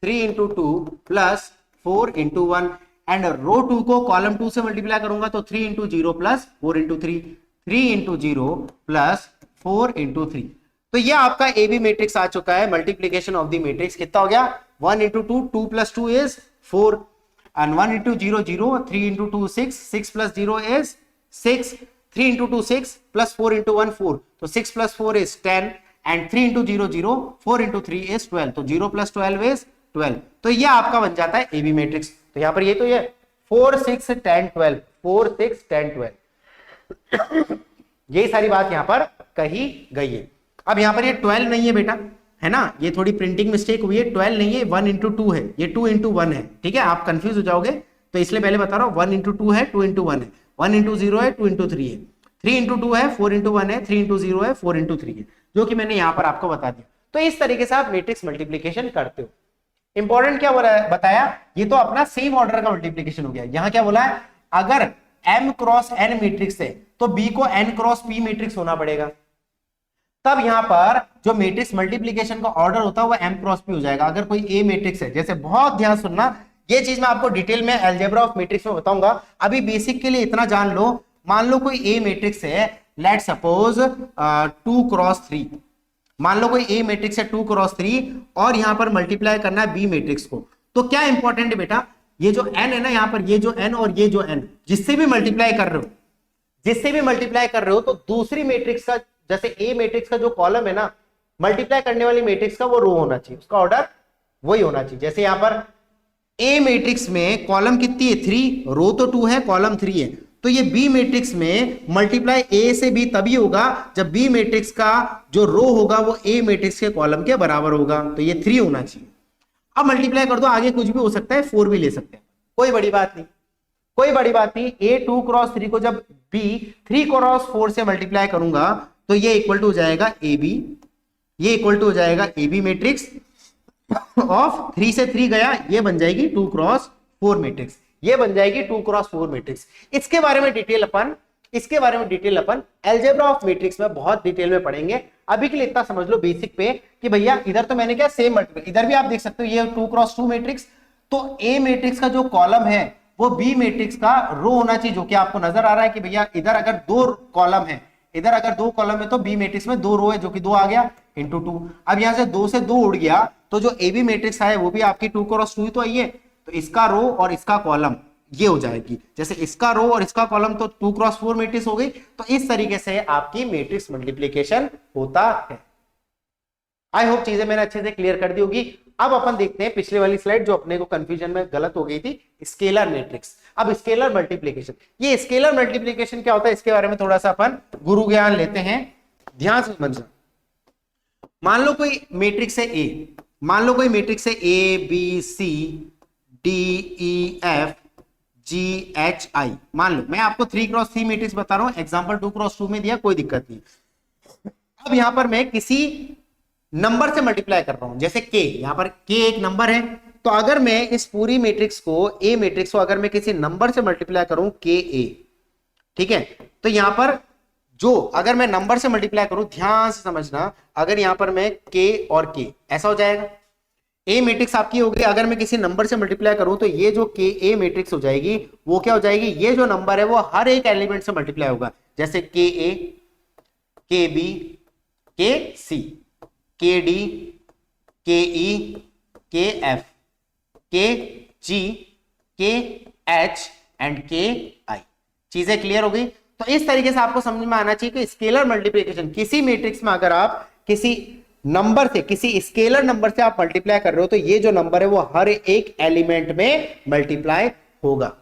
3 into 2 plus 4 into 1, and row 2 को कॉलम 2 से मल्टीप्लाई करूंगा तो 3 into 0 plus 4 into 3, 3 into 0 plus 4 into 3। तो ये आपका ए बी मैट्रिक्स आ चुका है। मल्टीप्लीकेशन ऑफ द मैट्रिक्स कितना हो गया, 1 into 2, 2 plus 2 is 4, and 1 into 0 0, 3 into 2 6, 6 plus 0 is 6, 3 into 2 6 plus 4 into 1 4, तो 6 plus 4 is 10, and 3 into 0 0, 4 into 3 is 12, तो 0 plus 12 is 12। तो ये आपका बन जाता है ए बी मैट्रिक्स। तो यहाँ पर ये तो ये 4 6 10 12, 4 6 10 12, ये सारी बात यहाँ पर कही गई है। अब यहाँ पर ये 12 नहीं है बेटा, है ना, ये थोड़ी प्रिंटिंग मिस्टेक हुई है, 12 नहीं है, 1 इंटू 2 है, ये 2 इंटू 1 है, ठीक है, आप कंफ्यूज हो जाओगे तो इसलिए पहले बता रहा हूँ, 1 इंटू 2 है, 2 इंटू 1 है, 1 इंटू 0 है, 2 इंटू 3 है, 3 इंटू 2 है, 4 इंटू 1 है, 3 इंटू 0 है, 4 इंटू 3 है, जो कि मैंने यहाँ पर आपको बता दिया। तो इस तरीके से आप मैट्रिक्स मल्टीप्लीकेशन करते हो। इंपॉर्टेंट क्या बोला है बताया, ये तो अपना सेम ऑर्डर का मल्टीप्लीकेशन हो गया। यहाँ क्या बोला है, अगर m क्रॉस n मैट्रिक्स है तो b को n क्रॉस p मैट्रिक्स होना पड़ेगा, तब यहां पर जो मैट्रिक्स मल्टीप्लिकेशन का ऑर्डर होता है वो m क्रॉस p हो जाएगा। अगर कोई a मैट्रिक्स है, जैसे बहुत ध्यान सुनना, ये चीज मैं आपको डिटेल में अलजेब्रा ऑफ मैट्रिक्स में बताऊंगा, अभी बेसिक के लिए इतना जान लो। मान लो कोई a मैट्रिक्स है, लेट सपोज 2 क्रॉस 3, मान लो कोई a मैट्रिक्स है 2 क्रॉस 3 और यहां पर मल्टीप्लाई करना है b मैट्रिक्स को, तो क्या इंपॉर्टेंट है बेटा, ये जो n है ना, यहां पर ये जो n और ये जो n, जिससे भी मल्टीप्लाई कर रहे हो, जिससे भी मल्टीप्लाई कर रहे हो, तो दूसरी मैट्रिक्स का, जैसे ए मैट्रिक्स का जो कॉलम है ना, मल्टीप्लाई करने वाली मैट्रिक्स का वो रो होना चाहिए, उसका ऑर्डर वही होना चाहिए। जैसे यहां पर ए मैट्रिक्स में कॉलम कितनी है 3, रो तो 2 है, कॉलम 3 है, तो ये बी मैट्रिक्स में मल्टीप्लाई ए से बी तभी होगा जब बी मैट्रिक्स का जो रो होगा वो ए मैट्रिक्स के कॉलम के बराबर होगा, तो ये 3 होना चाहिए। अब मल्टीप्लाई कर दो, आगे कुछ भी हो सकता है, 4 भी ले सकते हैं, कोई बड़ी बात नहीं, कोई बड़ी बात नहीं। ए 2 क्रॉस 3 को जब बी 3 क्रॉस 4 से मल्टीप्लाई करूंगा तो ये इक्वल टू हो जाएगा ए बी, ये इक्वल टू हो जाएगा ए बी मैट्रिक्स ऑफ 3 से 3 गया, ये बन जाएगी 2 क्रॉस 4 मैट्रिक्स, ये बन जाएगी 2 क्रॉस 4 मैट्रिक्स। इसके बारे में detail upon algebra of matrix में बहुत डिटेल में पढ़ेंगे। अभी के लिए इतना समझ लो बेसिक पे कि भैया इधर तो मैंने क्या सेम मल्टीप्लाई, इधर भी आप देख सकते हो ये 2 क्रॉस 2 मैट्रिक्स, तो ए मैट्रिक्स का जो कॉलम है वो बी मैट्रिक्स का रो होना चाहिए, जो कि आपको नजर आ रहा है कि भैया इधर अगर 2 कॉलम है, इधर अगर 2 कॉलम है तो बी मैट्रिक्स में 2 रो है, जो कि 2 आ गया इंटू 2। अब यहां से 2 से 2 उड़ गया तो जो ए बी मैट्रिक्स है वो भी आपकी 2 क्रॉस 2 ही तो आई है, तो इसका रो और इसका कॉलम ये हो जाएगी, जैसे इसका रो और इसका कॉलम तो 2 क्रॉस 4 मैट्रिक्स हो गई। तो इस तरीके से आपकी मैट्रिक्स मल्टीप्लिकेशन होता है। आई होप चीजें मैंने अच्छे से क्लियर कर दी होगी। अब अपन देखते हैं पिछले वाली स्लाइड जो अपने को कंफ्यूजन में गलत हो गई थी, स्केलर मैट्रिक्स। अब स्केलर मल्टीप्लिकेशन, ये स्केलर मल्टीप्लिकेशन क्या होता है इसके बारे में थोड़ा सा अपन गुरु ज्ञान लेते हैं, ध्यान से समझना। मान लो कोई मैट्रिक्स है ए, मान लो कोई मैट्रिक्स है A B C D E F G H I, मान लो मैं आपको 3 क्रॉस 3 मैट्रिक्स बता रहा हूं, एग्जांपल 2 क्रॉस 2 में दिया, कोई दिक्कत नहीं। अब यहां पर मैं किसी नंबर से मल्टीप्लाई कर रहा हूं, जैसे के, यहां पर के एक नंबर है, तो अगर मैं इस पूरी मैट्रिक्स को ए मैट्रिक्स को अगर मैं किसी नंबर से मल्टीप्लाई करूं के ए, ठीक है, तो यहां पर जो अगर मैं नंबर से मल्टीप्लाई करूं, ध्यान से समझना, अगर यहां पर मैं के और के ऐसा हो जाएगा, ए मैट्रिक्स आपकी हो गई, अगर मैं किसी नंबर से मल्टीप्लाई करूं तो ये जो के ए मैट्रिक्स हो जाएगी वो क्या हो जाएगी, ये जो नंबर है वो हर एक एलिमेंट से मल्टीप्लाई होगा, जैसे के ए, के बी, के सी, के डी, के ई, के एफ, के जी, के एच एंड के आई। चीजें क्लियर हो गई? तो इस तरीके से आपको समझ में आना चाहिए कि स्केलर मल्टीप्लिकेशन, किसी मैट्रिक्स में अगर आप किसी नंबर से, किसी स्केलर नंबर से आप मल्टीप्लाई कर रहे हो तो ये जो नंबर है वो हर एक एलिमेंट में मल्टीप्लाई होगा।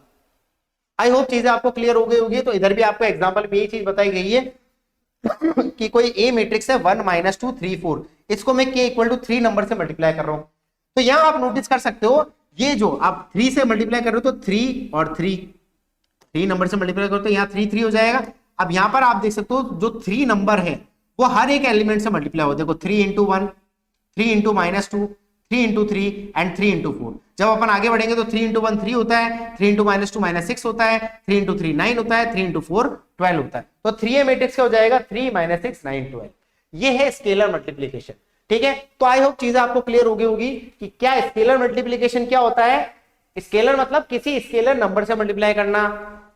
आई होप चीजें आपको क्लियर हो गई होगी। तो इधर भी आपको एग्जांपल में यही चीज बताई गई है कि कोई ए मैट्रिक्स है 1 - 2 3 4, इसको मैं के इक्वल टू 3 नंबर से मल्टीप्लाई कर रहा हूं। तो यहां आप नोटिस कर सकते हो, ये जो आप 3 से मल्टीप्लाई कर रहे हो तो 3 और 3 नंबर से मल्टीप्लाई करो तो यहाँ 3 हो जाएगा। अब यहां पर आप देख सकते हो जो 3 नंबर है वो हर एक एलिमेंट से मल्टीप्लाई होता है। देखो 3 × 1, 3 × -2, 3 इंटू 3 एंड 3 इंटू 4। जब अपन आगे बढ़ेंगे तो 3 इंटू 1 3 होता है, 3 इंटू -2 -6 होता है, 3 इंटू 3 9 होता है, 3 इंटू 4 12 होता है। तो 3A मैट्रिक्स क्या हो जाएगा, 3 -6 9 12। ये है स्केलर मल्टीप्लीकेशन। ठीक है, तो आई होप चीजें आपको क्लियर हो गई होगी कि क्या स्केलर मल्टीप्लीकेशन क्या होता है। स्केलर मतलब किसी स्केलर नंबर से मल्टीप्लाई करना,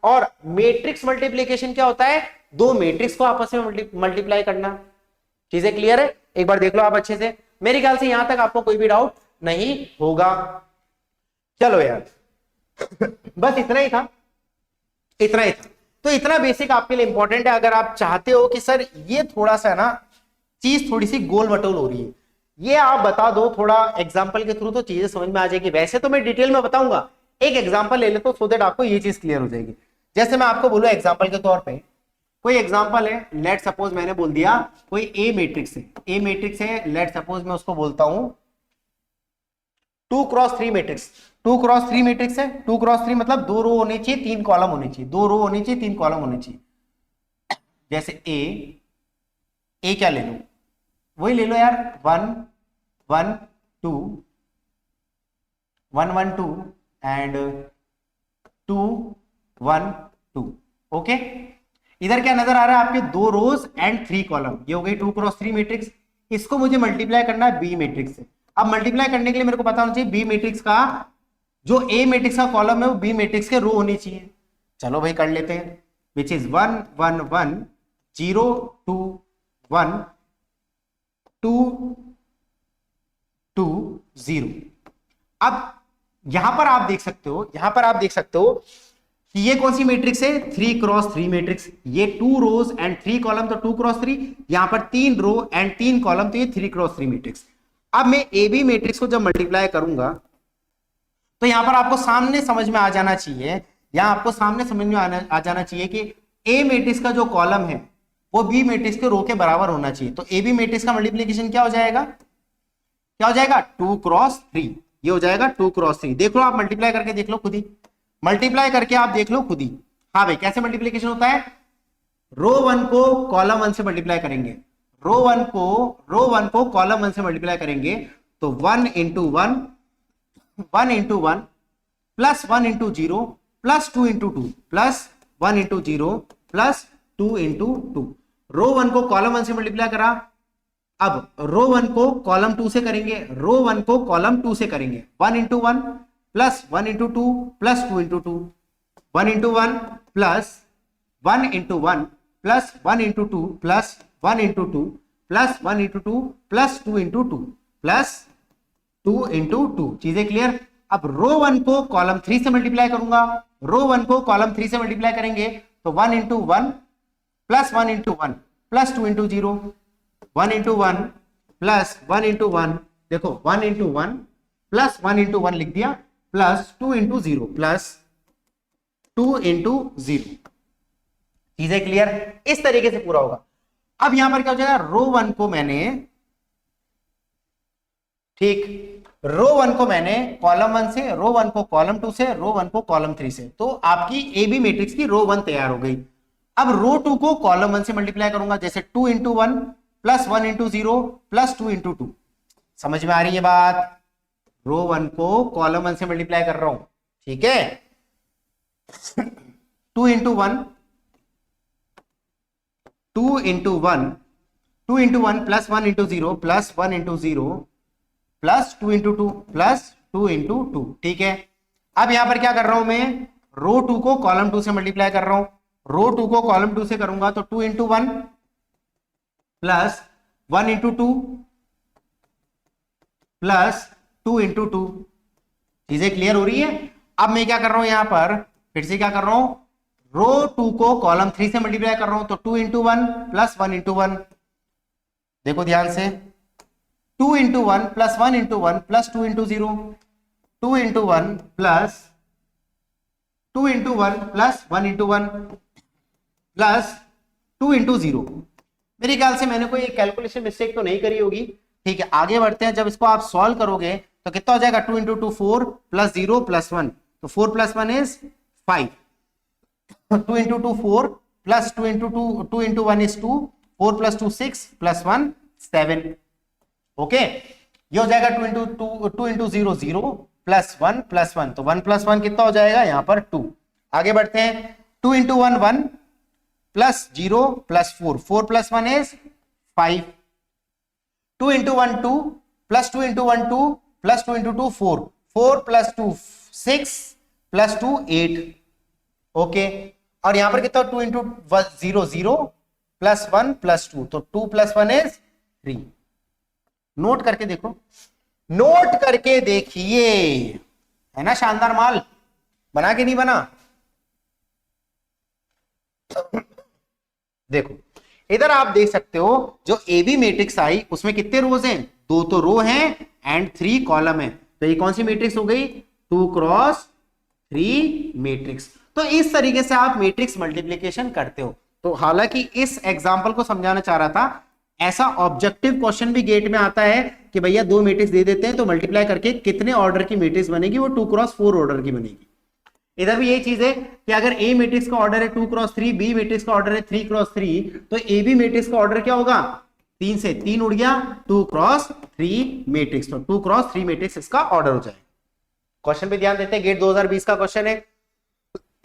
और मैट्रिक्स मल्टीप्लीकेशन क्या होता है, दो मैट्रिक्स को आपस में मल्टीप्लाई करना। चीजें क्लियर है, एक बार देख लो आप अच्छे से। मेरे ख्याल से यहां तक आपको कोई भी डाउट नहीं होगा। चलो यार बस इतना ही था, इतना ही था। तो इतना बेसिक आपके लिए इंपॉर्टेंट है। अगर आप चाहते हो कि सर ये थोड़ा सा ना चीज थोड़ी सी गोल मटोल हो रही है, ये आप बता दो थोड़ा एग्जांपल के थ्रू, तो चीजें समझ में आ जाएगी। वैसे तो मैं डिटेल में बताऊंगा, एक एग्जांपल ले ले तो सो दैट आपको ये चीज क्लियर हो जाएगी। जैसे मैं आपको बोलूं एग्जांपल के तौर पे, कोई एग्जांपल है, लेट सपोज मैंने बोल दिया कोई ए मैट्रिक्स है, ए मैट्रिक्स है, लेट सपोज मैं उसको बोलता हूं 2x3 मैट्रिक्स। 2x3 मैट्रिक्स है, 2x3 मतलब 2 रो होनी चाहिए 3 कॉलम होनी चाहिए, 2 रो होनी चाहिए 3 कॉलम होनी चाहिए। जैसे ए क्या ले लो, वही ले लो यार 1 1 2 1 1 2 एंड 2 1 2। ओके, इधर क्या नजर आ रहा है आपके, 2 रोज एंड 3 कॉलम। ये हो गई 2x3 मैट्रिक्स। इसको मुझे मल्टीप्लाई करना है बी मैट्रिक्स से। अब मल्टीप्लाई करने के लिए मेरे को पता होना चाहिए बी मैट्रिक्स का जो ए मैट्रिक्स का कॉलम है वो बी मैट्रिक्स के रो होनी चाहिए। चलो भाई कर लेते हैं, विच इज 1 1 1 0 2 1 2 2 0। अब यहां पर आप देख सकते हो, यहां पर आप देख सकते हो कि ये कौन सी मैट्रिक्स है, 3x3 मैट्रिक्स। ये 2 रोज एंड 3 कॉलम तो 2x3, यहां पर 3 रो एंड 3 कॉलम तो ये 3x3 मैट्रिक्स। अब मैं ए बी मैट्रिक्स को जब मल्टीप्लाई करूंगा तो यहां पर आपको सामने समझ में आ जाना चाहिए, यहां आपको सामने समझ में आ जाना चाहिए कि ए मैट्रिक्स का जो कॉलम है वो बी मैट्रिक्स के रो के बराबर होना चाहिए। तो ए बी मैट्रिक्स का मल्टीप्लीकेशन क्या हो जाएगा, क्या हो जाएगा 2x3। ये हो जाएगा 2x3। देख लो आप मल्टीप्लाई करके देख लो खुद ही, मल्टीप्लाई करके आप देख लो खुद ही। हाँ भाई कैसे मल्टीप्लीकेशन होता है, रो 1 को कॉलम 1 से मल्टीप्लाई करेंगे, रो 1 को कॉलम 1 से मल्टीप्लाई करेंगे तो 1 into 1 1 into 1 plus 1 into 0 plus 2 into 2 plus 1 into 0 plus 2 into 2। रो 1 को कॉलम 1 से मल्टीप्लाई करा, अब रो 1 को कॉलम 2 से करेंगे, रो 1 को कॉलम 2 से करेंगे, 1 into 1 plus 1 into 2 plus 2 into 2, 1 into 1 plus 1 into 1 plus 1 into 2 plus 1 into 2 plus 1 into 2 plus 2 into 2 plus 2 into 2। चीजें क्लियर। अब रो 1 को कॉलम 3 से मल्टीप्लाई करूंगा, रो 1 को कॉलम 3 से मल्टीप्लाई करेंगे तो 1 into 1 plus 1 into 1 plus 2 into 0, 1 into 1 plus 1 into 1, देखो 1 इंटू 1 प्लस 1 इंटू 1 लिख दिया, प्लस 2 इंटू 0 प्लस 2 इंटू 0। चीजें क्लियर, इस तरीके से पूरा होगा। अब यहां पर क्या हो जाएगा, रो 1 को मैंने, ठीक, रो 1 को मैंने कॉलम 1 से, रो 1 को कॉलम 2 से, रो 1 को कॉलम 3 से, तो आपकी ए बी मैट्रिक्स की रो 1 तैयार हो गई। अब रो 2 को कॉलम 1 से मल्टीप्लाई करूंगा, जैसे 2 into 1 plus 1 into 0 plus 2 into 2। समझ में आ रही है बात, रो 1 को कॉलम 1 से मल्टीप्लाई कर रहा हूं, ठीक है। 2 into 1 2 into 1 2 into 1 plus 1 into 0 plus 1 into 0 plus 2 into 2 plus 2 into 2, ठीक है। अब यहां पर क्या कर रहा हूं मैं, रो 2 को कॉलम 2 से मल्टीप्लाई कर रहा हूं, रो 2 को कॉलम 2 से करूंगा तो 2 into 1 plus 1 into 2 plus 2 into 2। चीजें क्लियर हो रही है। अब मैं क्या कर रहा हूं यहां पर, फिर से क्या कर रहा हूं, रो 2 को कॉलम 3 से मल्टीप्लाई कर रहा हूं तो 2 इंटू 1 प्लस 1 इंटू 1, देखो ध्यान से, 2 into 1 plus 1 into 1 plus 2 into 0, 2 into 1 plus 2 into 1 plus 1 into 1 plus 2 into 0। मेरे ख्याल से मैंने कोई कैलकुलेशन मिस्टेक तो नहीं करी होगी, ठीक है। आगे बढ़ते हैं, जब इसको आप सॉल्व करोगे तो कितना हो जाएगा, 2 इंटू 2 4 प्लस 0 प्लस 1, तो 4 plus 1 is 5, 2 into 2 4 plus 2 into 2 into 1 is 2, 4 plus 2 6 plus 1 7। Okay, ये हो जाएगा 2 इंटू 0 0 प्लस 1 तो 1 + 1 कितना हो जाएगा यहाँ पर 2। आगे बढ़ते हैं 2 into 1 1 plus 0 plus 4 4 + 1 is 5। 2 into 1 2 plus 2 into 1 2 plus 2 into 2 4 4 + 2 6 plus 2 8। Okay, और यहां पर कितना 2 इंटू 0 0 प्लस 1 प्लस 2 तो 2 + 1 इज 3। नोट करके देखो, नोट करके देखिए, है ना शानदार माल, बना के नहीं बना। देखो इधर आप देख सकते हो जो एबी मैट्रिक्स आई उसमें कितने रोज हैं, 2 तो रो हैं एंड 3 कॉलम है। तो ये कौन सी मैट्रिक्स हो गई, 2 क्रॉस 3 मैट्रिक्स। तो इस तरीके से आप मैट्रिक्स मल्टीप्लिकेशन करते हो। तो हालांकि इस एग्जांपल को समझाना चाह रहा था, ऐसा ऑब्जेक्टिव क्वेश्चन भी गेट में आता है कि भैया 2 मैट्रिक्स दे देते हैं तो मल्टीप्लाई करके कितने ऑर्डर की मैट्रिक्स बनेगी, वो 2 क्रॉस 4 ऑर्डर की बनेगी। इधर भी यही चीज है कि अगर ए मैट्रिक्स का ऑर्डर है 2 क्रॉस 3, बी मैट्रिक्स का ऑर्डर है 3 क्रॉस 3, तो ए बी मैट्रिक्स का ऑर्डर क्या होगा, 3 से 3 उड़ गया, 2 क्रॉस 3 मैट्रिक्स। तो 2 क्रॉस 3 मैट्रिक्स इसका ऑर्डर हो जाए। क्वेश्चन पे ध्यान देते हैं, गेट 2020 का क्वेश्चन है।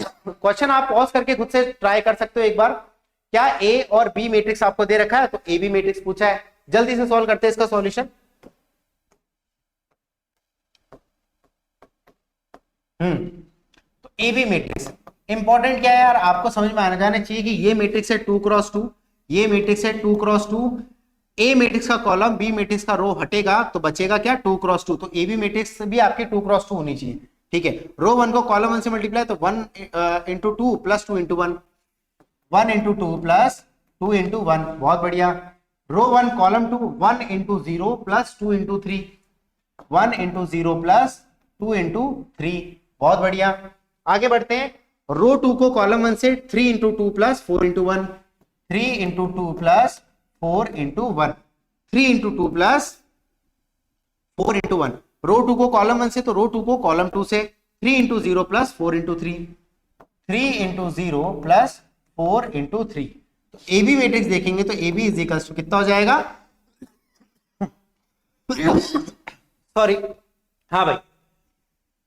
क्वेश्चन आप पॉज करके खुद से ट्राई कर सकते हो एक बार। क्या ए और बी मैट्रिक्स आपको दे रखा है, तो ए बी मैट्रिक्स पूछा है, जल्दी से सॉल्व करते हैं इसका सॉल्यूशन। तो ए बी मैट्रिक्स इंपॉर्टेंट क्या है यार, आपको समझ में आना जाना चाहिए कि ये मैट्रिक्स है 2 क्रॉस 2, ये मैट्रिक्स है 2 क्रॉस 2। ए मैट्रिक्स का कॉलम बी मैट्रिक्स का रो हटेगा तो बचेगा क्या, 2 क्रॉस 2। तो ए बी मैट्रिक्स भी आपके 2 क्रॉस 2 होनी चाहिए। ठीक है, रो 1 को कॉलम 1 से मल्टीप्लाई, तो 1 into 2 plus 2 into 1, 1 into 2 plus 2 into 1, बहुत बढ़िया। रो 1 column 2 1 into 0 plus 2 into 3, 1 into 0 plus 2 into 3, बहुत बढ़िया। आगे बढ़ते हैं, रो 2 को कॉलम 1 से 3 into 2 plus 4 into 1, 3 into 2 plus 4 into 1, 3 into 2 plus 4 into 1। रो 2 को कॉलम 1 से, तो रो 2 को कॉलम 2 से, 3 into 0 plus 4 into 3, 3 into 0 plus 4 into 3। तो ए बी मैट्रिक्स देखेंगे तो A B is equal to कितना हो जाएगा, सॉरी, हाँ भाई,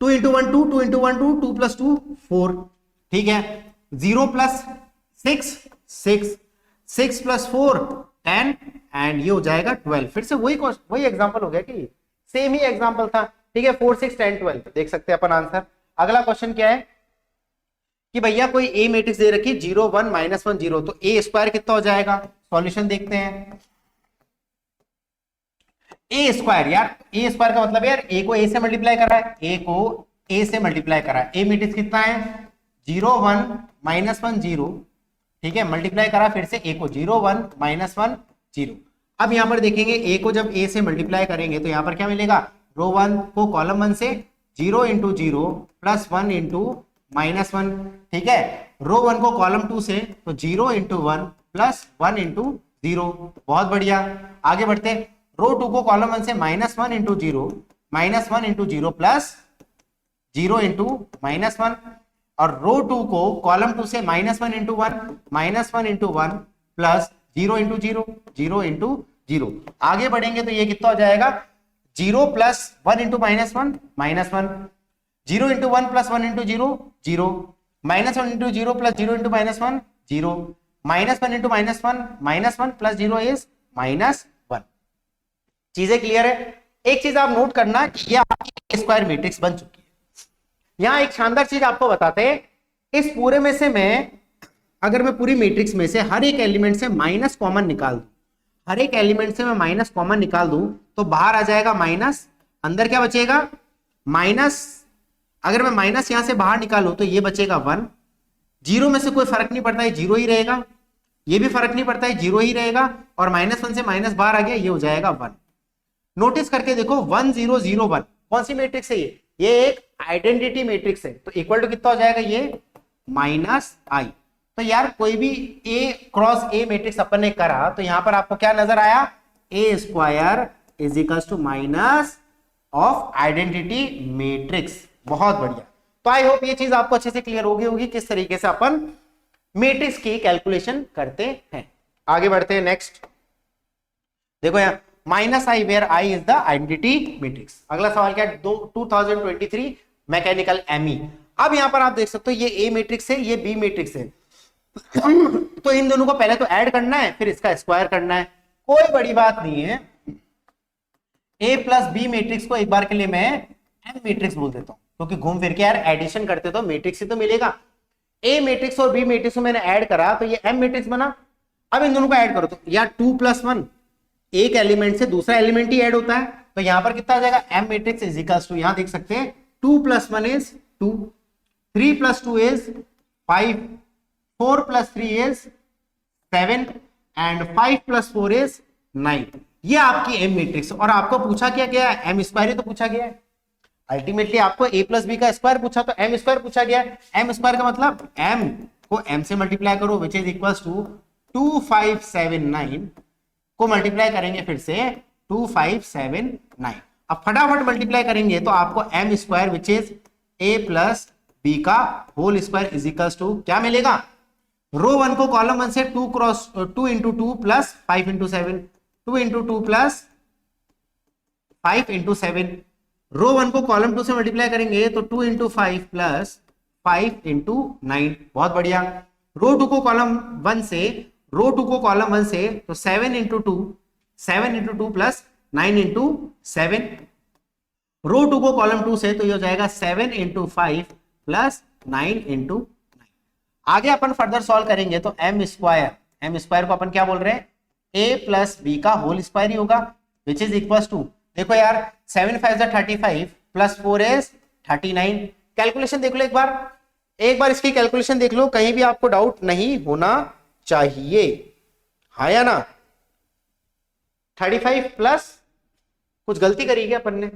2 इंटू 1 2, 2 इंटू 1 2, 2 प्लस 2 4, ठीक है। 0 प्लस 6 6, 6 प्लस 4 10 एंड ये हो जाएगा 12। फिर से वही एग्जांपल हो गया कि सेम ही एग्जांपल था। ठीक है, 4 6 10 12 देख सकते हैं अपन आंसर। अगला क्वेश्चन क्या है कि भैया कोई ए मैट्रिक्स दे रखी 0 1 -1 0, तो ए स्क्वायर कितना हो जाएगा, सॉल्यूशन देखते हैं। ए स्क्वायर, यार ए स्क्वायर का मतलब यार ए को ए से मल्टीप्लाई करा है, ए को ए से मल्टीप्लाई करा है। ए मैट्रिक्स कितना है 0 1 -1 0, ठीक है, मल्टीप्लाई करा फिर से ए को 0 1 -1 0। अब यहां पर देखेंगे ए को जब ए से मल्टीप्लाई करेंगे तो यहां पर क्या मिलेगा, रो 1 को कॉलम 1 से 0 इंटू 0 प्लस 1 इंटू -1, ठीक है। रो 1 को कॉलम 2 से, तो 0 इंटू 1 प्लस 1 इंटू 0, बहुत बढ़िया। आगे बढ़ते, रो 2 को कॉलम 1 से -1 इंटू 0, -1 इंटू 0 प्लस 0 इंटू -1, और रो 2 को कॉलम 2 से -1 into 1, -1 into 1 plus 0 into 0, 0 into 0। आगे बढ़ेंगे तो ये कितना हो जाएगा, 0 plus 1 into -1 -1, 0 into 1 plus 1 into 0 0, -1 into 0 plus 0 into -1 0, -1 into -1 plus 0 is -1। चीजें क्लियर है। एक चीज आप नोट करना, ये आपकी स्क्वायर मैट्रिक्स बन चुकी है। यहां एक शानदार चीज आपको बताते हैं, इस पूरे में से अगर मैं पूरी मैट्रिक्स में से हर एक एलिमेंट से माइनस कॉमन निकाल दूं, हर एक एलिमेंट से मैं माइनस कॉमन निकाल दूं, तो बाहर आ जाएगा माइनस, अंदर क्या बचेगा माइनस। अगर मैं माइनस यहां से बाहर निकालूं तो ये बचेगा 1, 0 में से कोई फर्क नहीं पड़ता है, 0 ही रहेगा, ये भी फर्क नहीं पड़ता है, 0 ही रहेगा, और -1 से माइनस बाहर आ गया, ये हो जाएगा 1। नोटिस करके देखो 1 0 0 1 कौन सी मैट्रिक्स है ये एक आइडेंटिटी मैट्रिक्स है, तो इक्वल टू कितना हो जाएगा ये -i। तो यार कोई भी ए क्रॉस ए मैट्रिक्स अपन ने करा तो यहां पर आपको क्या नजर आया, A square is equal to minus of identity matrix. बहुत बढ़िया। तो आई होप ये चीज आपको अच्छे से क्लियर हो गई होगी किस तरीके से अपन मैट्रिक्स की कैलकुलेशन करते हैं। आगे बढ़ते हैं नेक्स्ट। देखो यहाँ minus I where I is the identity matrix. अगला सवाल क्या है, 2023 मैकेनिकल एमई। अब यहां पर आप देख सकते हो ये ए मैट्रिक्स है, ये बी मैट्रिक्स है। तो इन दोनों को पहले तो ऐड करना है, फिर इसका स्क्वायर करना है, कोई बड़ी बात नहीं है। ए प्लस बी मैट्रिक्स को एक बार के लिए मैं एम मैट्रिक्स बोल देता हूं, क्योंकि घूम फिर के यार एडिशन करते तो मैट्रिक्स ही तो मिलेगा। ए मैट्रिक्स और बी मैट्रिक्स को मैंने ऐड करा तो ये एम मैट्रिक्स बना। अब इन दोनों को ऐड करो तो यार 2+1, एक एलिमेंट से दूसरा एलिमेंट ही ऐड होता है, तो यहां पर कितना आ जाएगा, M matrix is equals to, यहां देख सकते हैं 2+1 is 2, 3+2 is 5, 4+3 is 7 and 5+4 is 9। ये आपकी एम मैट्रिक्स। और आपको पूछा क्या गया है, एम स्क्वायर ही तो पूछा गया है। अल्टीमेटली आपको ए प्लस बी का स्क्वायर पूछा तो एम स्क्वायर पूछा गया है। एम स्क्वायर का मतलब एम को एम से मल्टीप्लाई करो, विच इज इक्वल्स टू 2579 को मल्टीप्लाई करेंगे फिर से 2579। अब फटाफट मल्टीप्लाई करेंगे तो आपको M square which is A plus B का whole square is equals to क्या मिलेगा, रो 1 को कॉलम 1 से 2 into 2 plus 5 into 7, 2 into 2 plus 5 into 7। Row 1 को कॉलम 2 से मल्टीप्लाई करेंगे तो 2 इंटू 5 प्लस 5 इंटू 9। बहुत बढ़िया। रो 2 को कॉलम 1 से, रो 2 को कॉलम 1 से तो 7 इंटू 2, 7 इंटू 2 प्लस 9 इंटू 7। रो 2 को कॉलम 2 से तो ये हो जाएगा 7 इंटू 5 प्लस 9 इंटू 9। आगे अपन फर्दर सॉल्व करेंगे तो एम स्क्वायर को अपन क्या बोल रहे हैं, ए प्लस बी का होल स्क्वायर ही होगा, विच इज इक्वल टू, देखो यार 7 5 35 प्लस 4 इज 39। कैलकुलेशन देख लो एक बार इसकी कैलकुलेशन देख लो, कहीं भी आपको डाउट नहीं होना चाहिए, हाँ या ना। 35 प्लस कुछ गलती करी क्या अपन ने,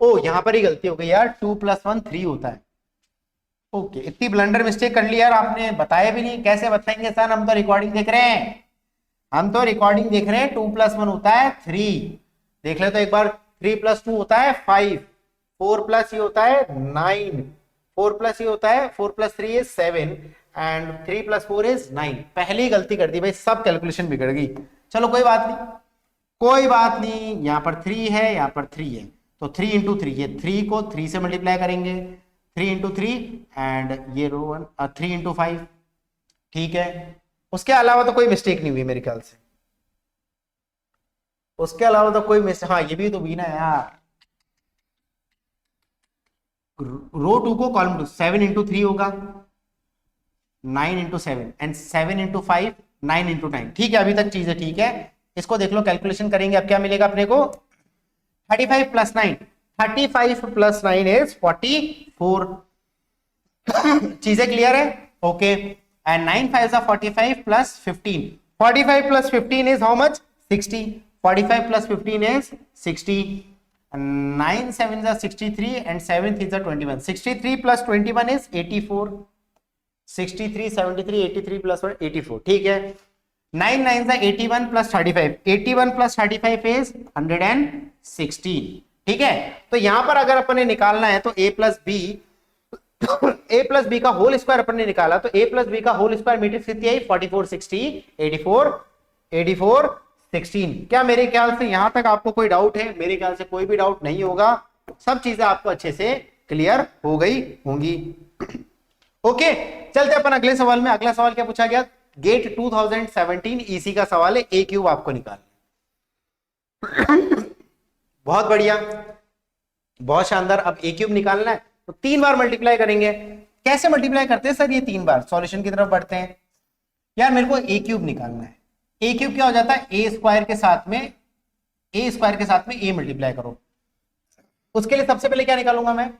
ओ यहां पर ही गलती हो गई यार, 2+1 3 होता है। ओके, इतनी ब्लंडर मिस्टेक कर ली यार आपने, बताया भी नहीं। कैसे बताएंगे सर, हम तो रिकॉर्डिंग देख रहे हैं, 2+1 होता है 3। देख ले तो एक बार, 3+2 होता है 5, 4 प्लस ये होता है 9, 4 प्लस ये होता है 4+3 इज 7 एंड 3+4 इज 9। पहले ही गलती कर दी भाई, सब कैलकुलेशन बिगड़ गई। चलो कोई बात नहीं, यहाँ पर 3 है, यहाँ पर 3 है, तो 3 इंटू 3, ये 3 को 3 से मल्टीप्लाई करेंगे, 3 इंटू 3 एंड ये रो 1 3 इंटू 5, ठीक है। उसके अलावा तो कोई मिस्टेक नहीं हुई मेरे ख्याल से, उसके अलावा तो कोई मिस्टेक, हाँ ये भी तो भी ना यार, रो 2 को कॉलम 2 7 इंटू 3 होगा, 9 इंटू 7 एंड 7 इंटू 5 9 इंटू 9। ठीक है, अभी तक चीजें ठीक है। इसको देख लो, कैलकुलेशन करेंगे, अब क्या मिलेगा अपने को, 35 प्लस 9, 35 प्लस 9 इज 44। चीजें क्लियर है, okay. And 9 5 45 plus 15, 45 plus 15 is how much, 60, 45 plus 15 is 60, 9 7 is 63 and 7 is 21, 63 plus 21 is 84, 63 73 83 plus 1 84, ठीक है। 9 9 is 81 plus 35, 81 plus 35 is 116, ठीक है। तो यहां पर अगर अपन ने निकालना है तो a प्लस बी का होल स्क्वायर अपन ने निकाला, तो a प्लस बी का होल स्क्वायर मैट्रिक्स कितनी आई, 44 60 84 16। क्या मेरे ख्याल से यहां तक आपको कोई डाउट है? मेरे ख्याल से कोई भी डाउट नहीं होगा, सब चीजें आपको अच्छे से क्लियर हो गई होंगी। ओके, चलते अपन अगले सवाल में। अगला सवाल क्या पूछा गया, गेट 2017 ईसी का सवाल है, ए क्यूब आपको निकालना। बहुत बढ़िया, बहुत शानदार। अब ए क्यूब निकालना है तो 3 बार मल्टीप्लाई करेंगे। कैसे मल्टीप्लाई करते हैं सर ये 3 बार? सॉल्यूशन की तरफ बढ़ते हैं। यार मेरे को ए क्यूब निकालना है। ए क्यूब क्या हो जाता है, ए स्क्वायर के साथ में ए मल्टीप्लाई करो। उसके लिए सबसे पहले क्या निकालूंगा मैं,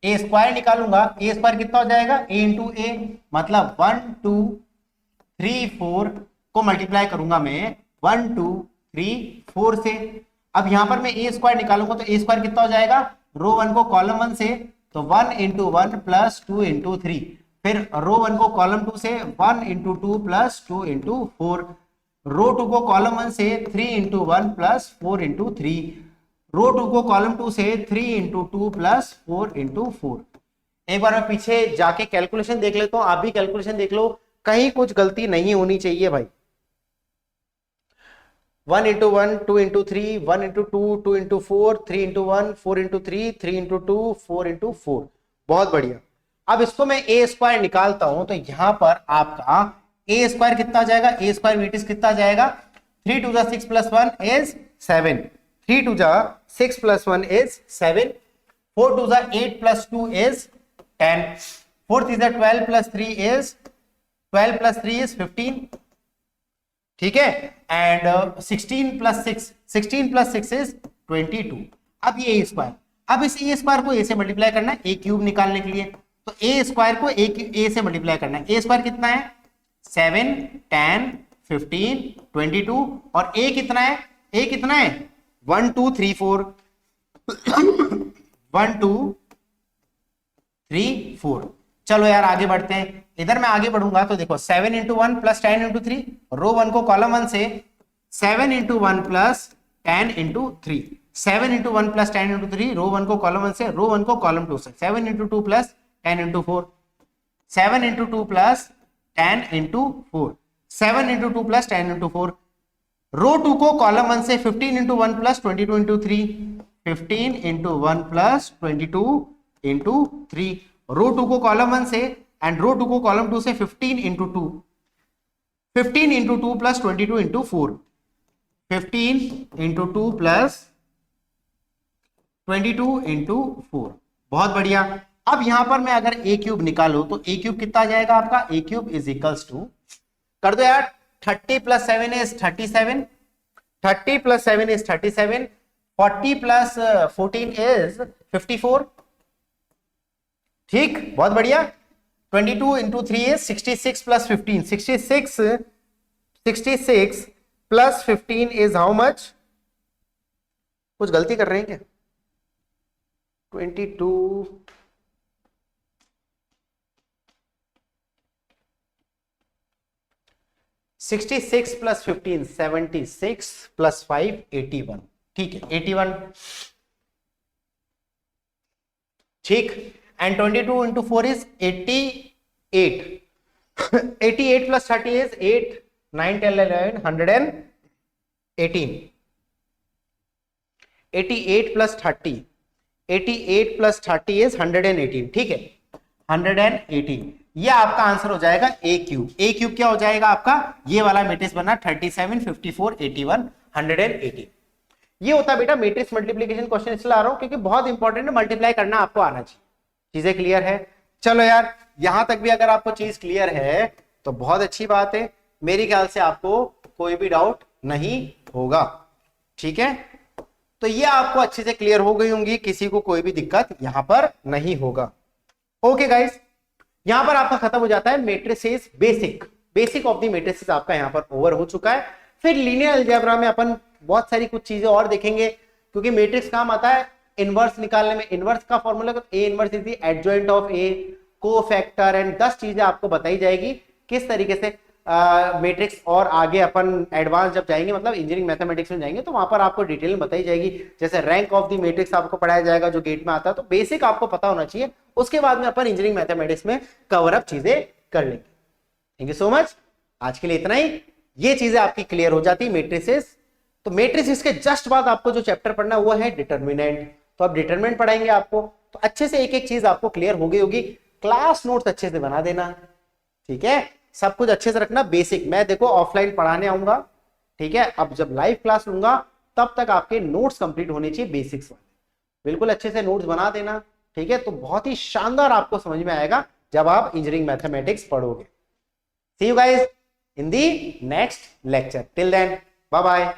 ए स्क्वायर निकालूंगा। ए स्क्वायर कितना हो जाएगा, ए इंटू ए, मतलब 1 2 3 4 को मल्टीप्लाई करूंगा मैं 1 2 3 4 से। अब यहां पर मैं ए स्क्वायर निकालूंगा तो ए स्क्वायर कितना हो जाएगा, रो 1 को कॉलम 1 से तो 1 इंटू 1 प्लस 2 इंटू 3, फिर रो 1 को कॉलम 2 से 1 इंटू 2 प्लस 2 इंटू 4, रो 2 को कॉलम 1 से 3 इंटू 1 प्लस 4 इंटू 3, रो 2 को कॉलम 2 से 3 इंटू 2 प्लस 4 इंटू 4। एक बार मैं पीछे जाके कैलकुलेशन देख लेता हूं, आप भी कैलकुलेशन देख लो, कहीं कुछ गलती नहीं होनी चाहिए भाई। 1 into 1 2 into 3 1 into 2 2 into 4 3 into 1 4 into 3 3 into 2 4 into 4। बहुत बढ़िया। अब इसको मैं ए स्क्वायर निकालता हूं तो यहां पर आपका ए स्क्वायर कितना आ जाएगा, ए स्क्वायर मीट कितना आ जाएगा, 3 टू जा 6 प्लस 1 इज 7, 3 टू जा 6 प्लस 1 इज 7, 4 टू जा 8 प्लस 2 इज 10, 4 3 जा 12 प्लस 3 इज 12 प्लस 3 इज 15, ठीक है, एंड 16 प्लस 6 इज 22। अब ये ए स्क्वायर, अब इस ए स्क्वायर को ए से मल्टीप्लाई करना है ए क्यूब निकालने के लिए, तो ए स्क्वायर को ए से मल्टीप्लाई करना है। ए स्क्वायर कितना है, 7 10 15 22, और ए कितना है, ए कितना है 1 2 3 4 1 2 3 4। चलो यार आगे बढ़ते हैं, इधर मैं आगे बढ़ूंगा तो देखो 7 इंटू 1 प्लस 10 इंटू 3, रो 1 को कॉलम 1 से 7 into 1 plus 10 into 3, 7 into 1 plus 10 into 3, रो 1 को कॉलम 1 से, रो 1 को कॉलम 2 से, 7 into 2 plus 10 into 4, 7 into 2 plus 10 into 4, 7 into 2 plus 10 into 4, रो 2 को कॉलम 1 से 15 into 1 plus 22 into 3, 15 into 1 plus 22 into 3, रो 2 को कॉलम 1 से एंड रो 2 को कॉलम 2 से 15 into 2, 15 into 2 plus 22 into 4, 15 into 2 plus 22 into 4। बहुत बढ़िया। अब यहां पर मैं अगर ए क्यूब निकालू तो ए क्यूब कितना आ जाएगा आपका, ए क्यूब इज इक्वल्स टू, कर दो यार, 30 plus 7 is 37, 30 plus 7 is 37, 40 plus 14 is 54, ठीक, बहुत बढ़िया। 22 into 3 is 66 plus 15, 66 plus 15 is how much, कुछ गलती कर रहे हैं क्या, 22 66 प्लस 15 76 प्लस 5 81, ठीक है 81, ठीक, and 22 into 4 is 88, 88 plus 30 is 8 9 10 11 118, 88 plus 30, 88 plus 30 is 118, ठीक है 118। ये आपका आंसर हो जाएगा ए क्यूब। ए क्यूब क्या हो जाएगा आपका, ये वाला मैट्रिक्स बना 37 54 81 118। ये होता है बेटा मैट्रिक्स मल्टीप्लिकेशन क्वेश्चन, इसलिए आ रहा हूं क्योंकि बहुत इंपॉर्टेंट है, मल्टीप्लाई करना आपको आना चाहिए। चीजें क्लियर है, चलो यार यहां तक भी अगर आपको चीज क्लियर है तो बहुत अच्छी बात है, मेरे ख्याल से आपको कोई भी डाउट नहीं होगा, ठीक है, तो ये आपको अच्छे से क्लियर हो गई होंगी, किसी को कोई भी दिक्कत यहां पर नहीं होगा। ओके गाइस, यहां पर आपका खत्म हो जाता है matrices basic of the matrices आपका यहां पर ओवर हो चुका है। फिर लीनियर अलजेब्रा में अपन बहुत सारी कुछ चीजें और देखेंगे, क्योंकि मैट्रिक्स काम आता है इनवर्स निकालने में। इनवर्स का formula A inverse is the adjoint of A, cofactor and 10 चीजें आपको बताई जाएगी किस तरीके से मैट्रिक्स, और आगे अपन एडवांस जब जाएंगे मतलब इंजीनियरिंग मैथमेटिक्स में जाएंगे तो वहां पर आपको डिटेल में बताई जाएगी, जैसे रैंक ऑफ द मैट्रिक्स आपको पढ़ाया जाएगा जो गेट में आता है, तो बेसिक आपको पता होना चाहिए, उसके बाद में अपन इंजीनियरिंग मैथमेटिक्स में कवर अप चीजें कर लेंगे। थैंक यू सो मच, आज के लिए इतना ही। ये चीजें आपकी क्लियर हो जाती मैट्रिसेस। तो मैट्रिसेस के जस्ट बाद आपको जो चैप्टर पढ़ना वो है डिटरमिनेंट, तो अब डिटरमिनेंट पढ़ाएंगे आपको, तो अच्छे से एक एक चीज आपको क्लियर हो गई होगी। क्लास नोट्स अच्छे से बना देना, ठीक है, सब कुछ अच्छे से रखना। बेसिक मैं देखो ऑफलाइन पढ़ाने आऊंगा, ठीक है, अब जब लाइव क्लास लूंगा तब तक आपके नोट्स कंप्लीट होने चाहिए बेसिक्स वाले, बिल्कुल अच्छे से नोट्स बना देना, ठीक है, तो बहुत ही शानदार आपको समझ में आएगा जब आप इंजीनियरिंग मैथमेटिक्स पढ़ोगे। See you guys in the next lecture, till then bye bye.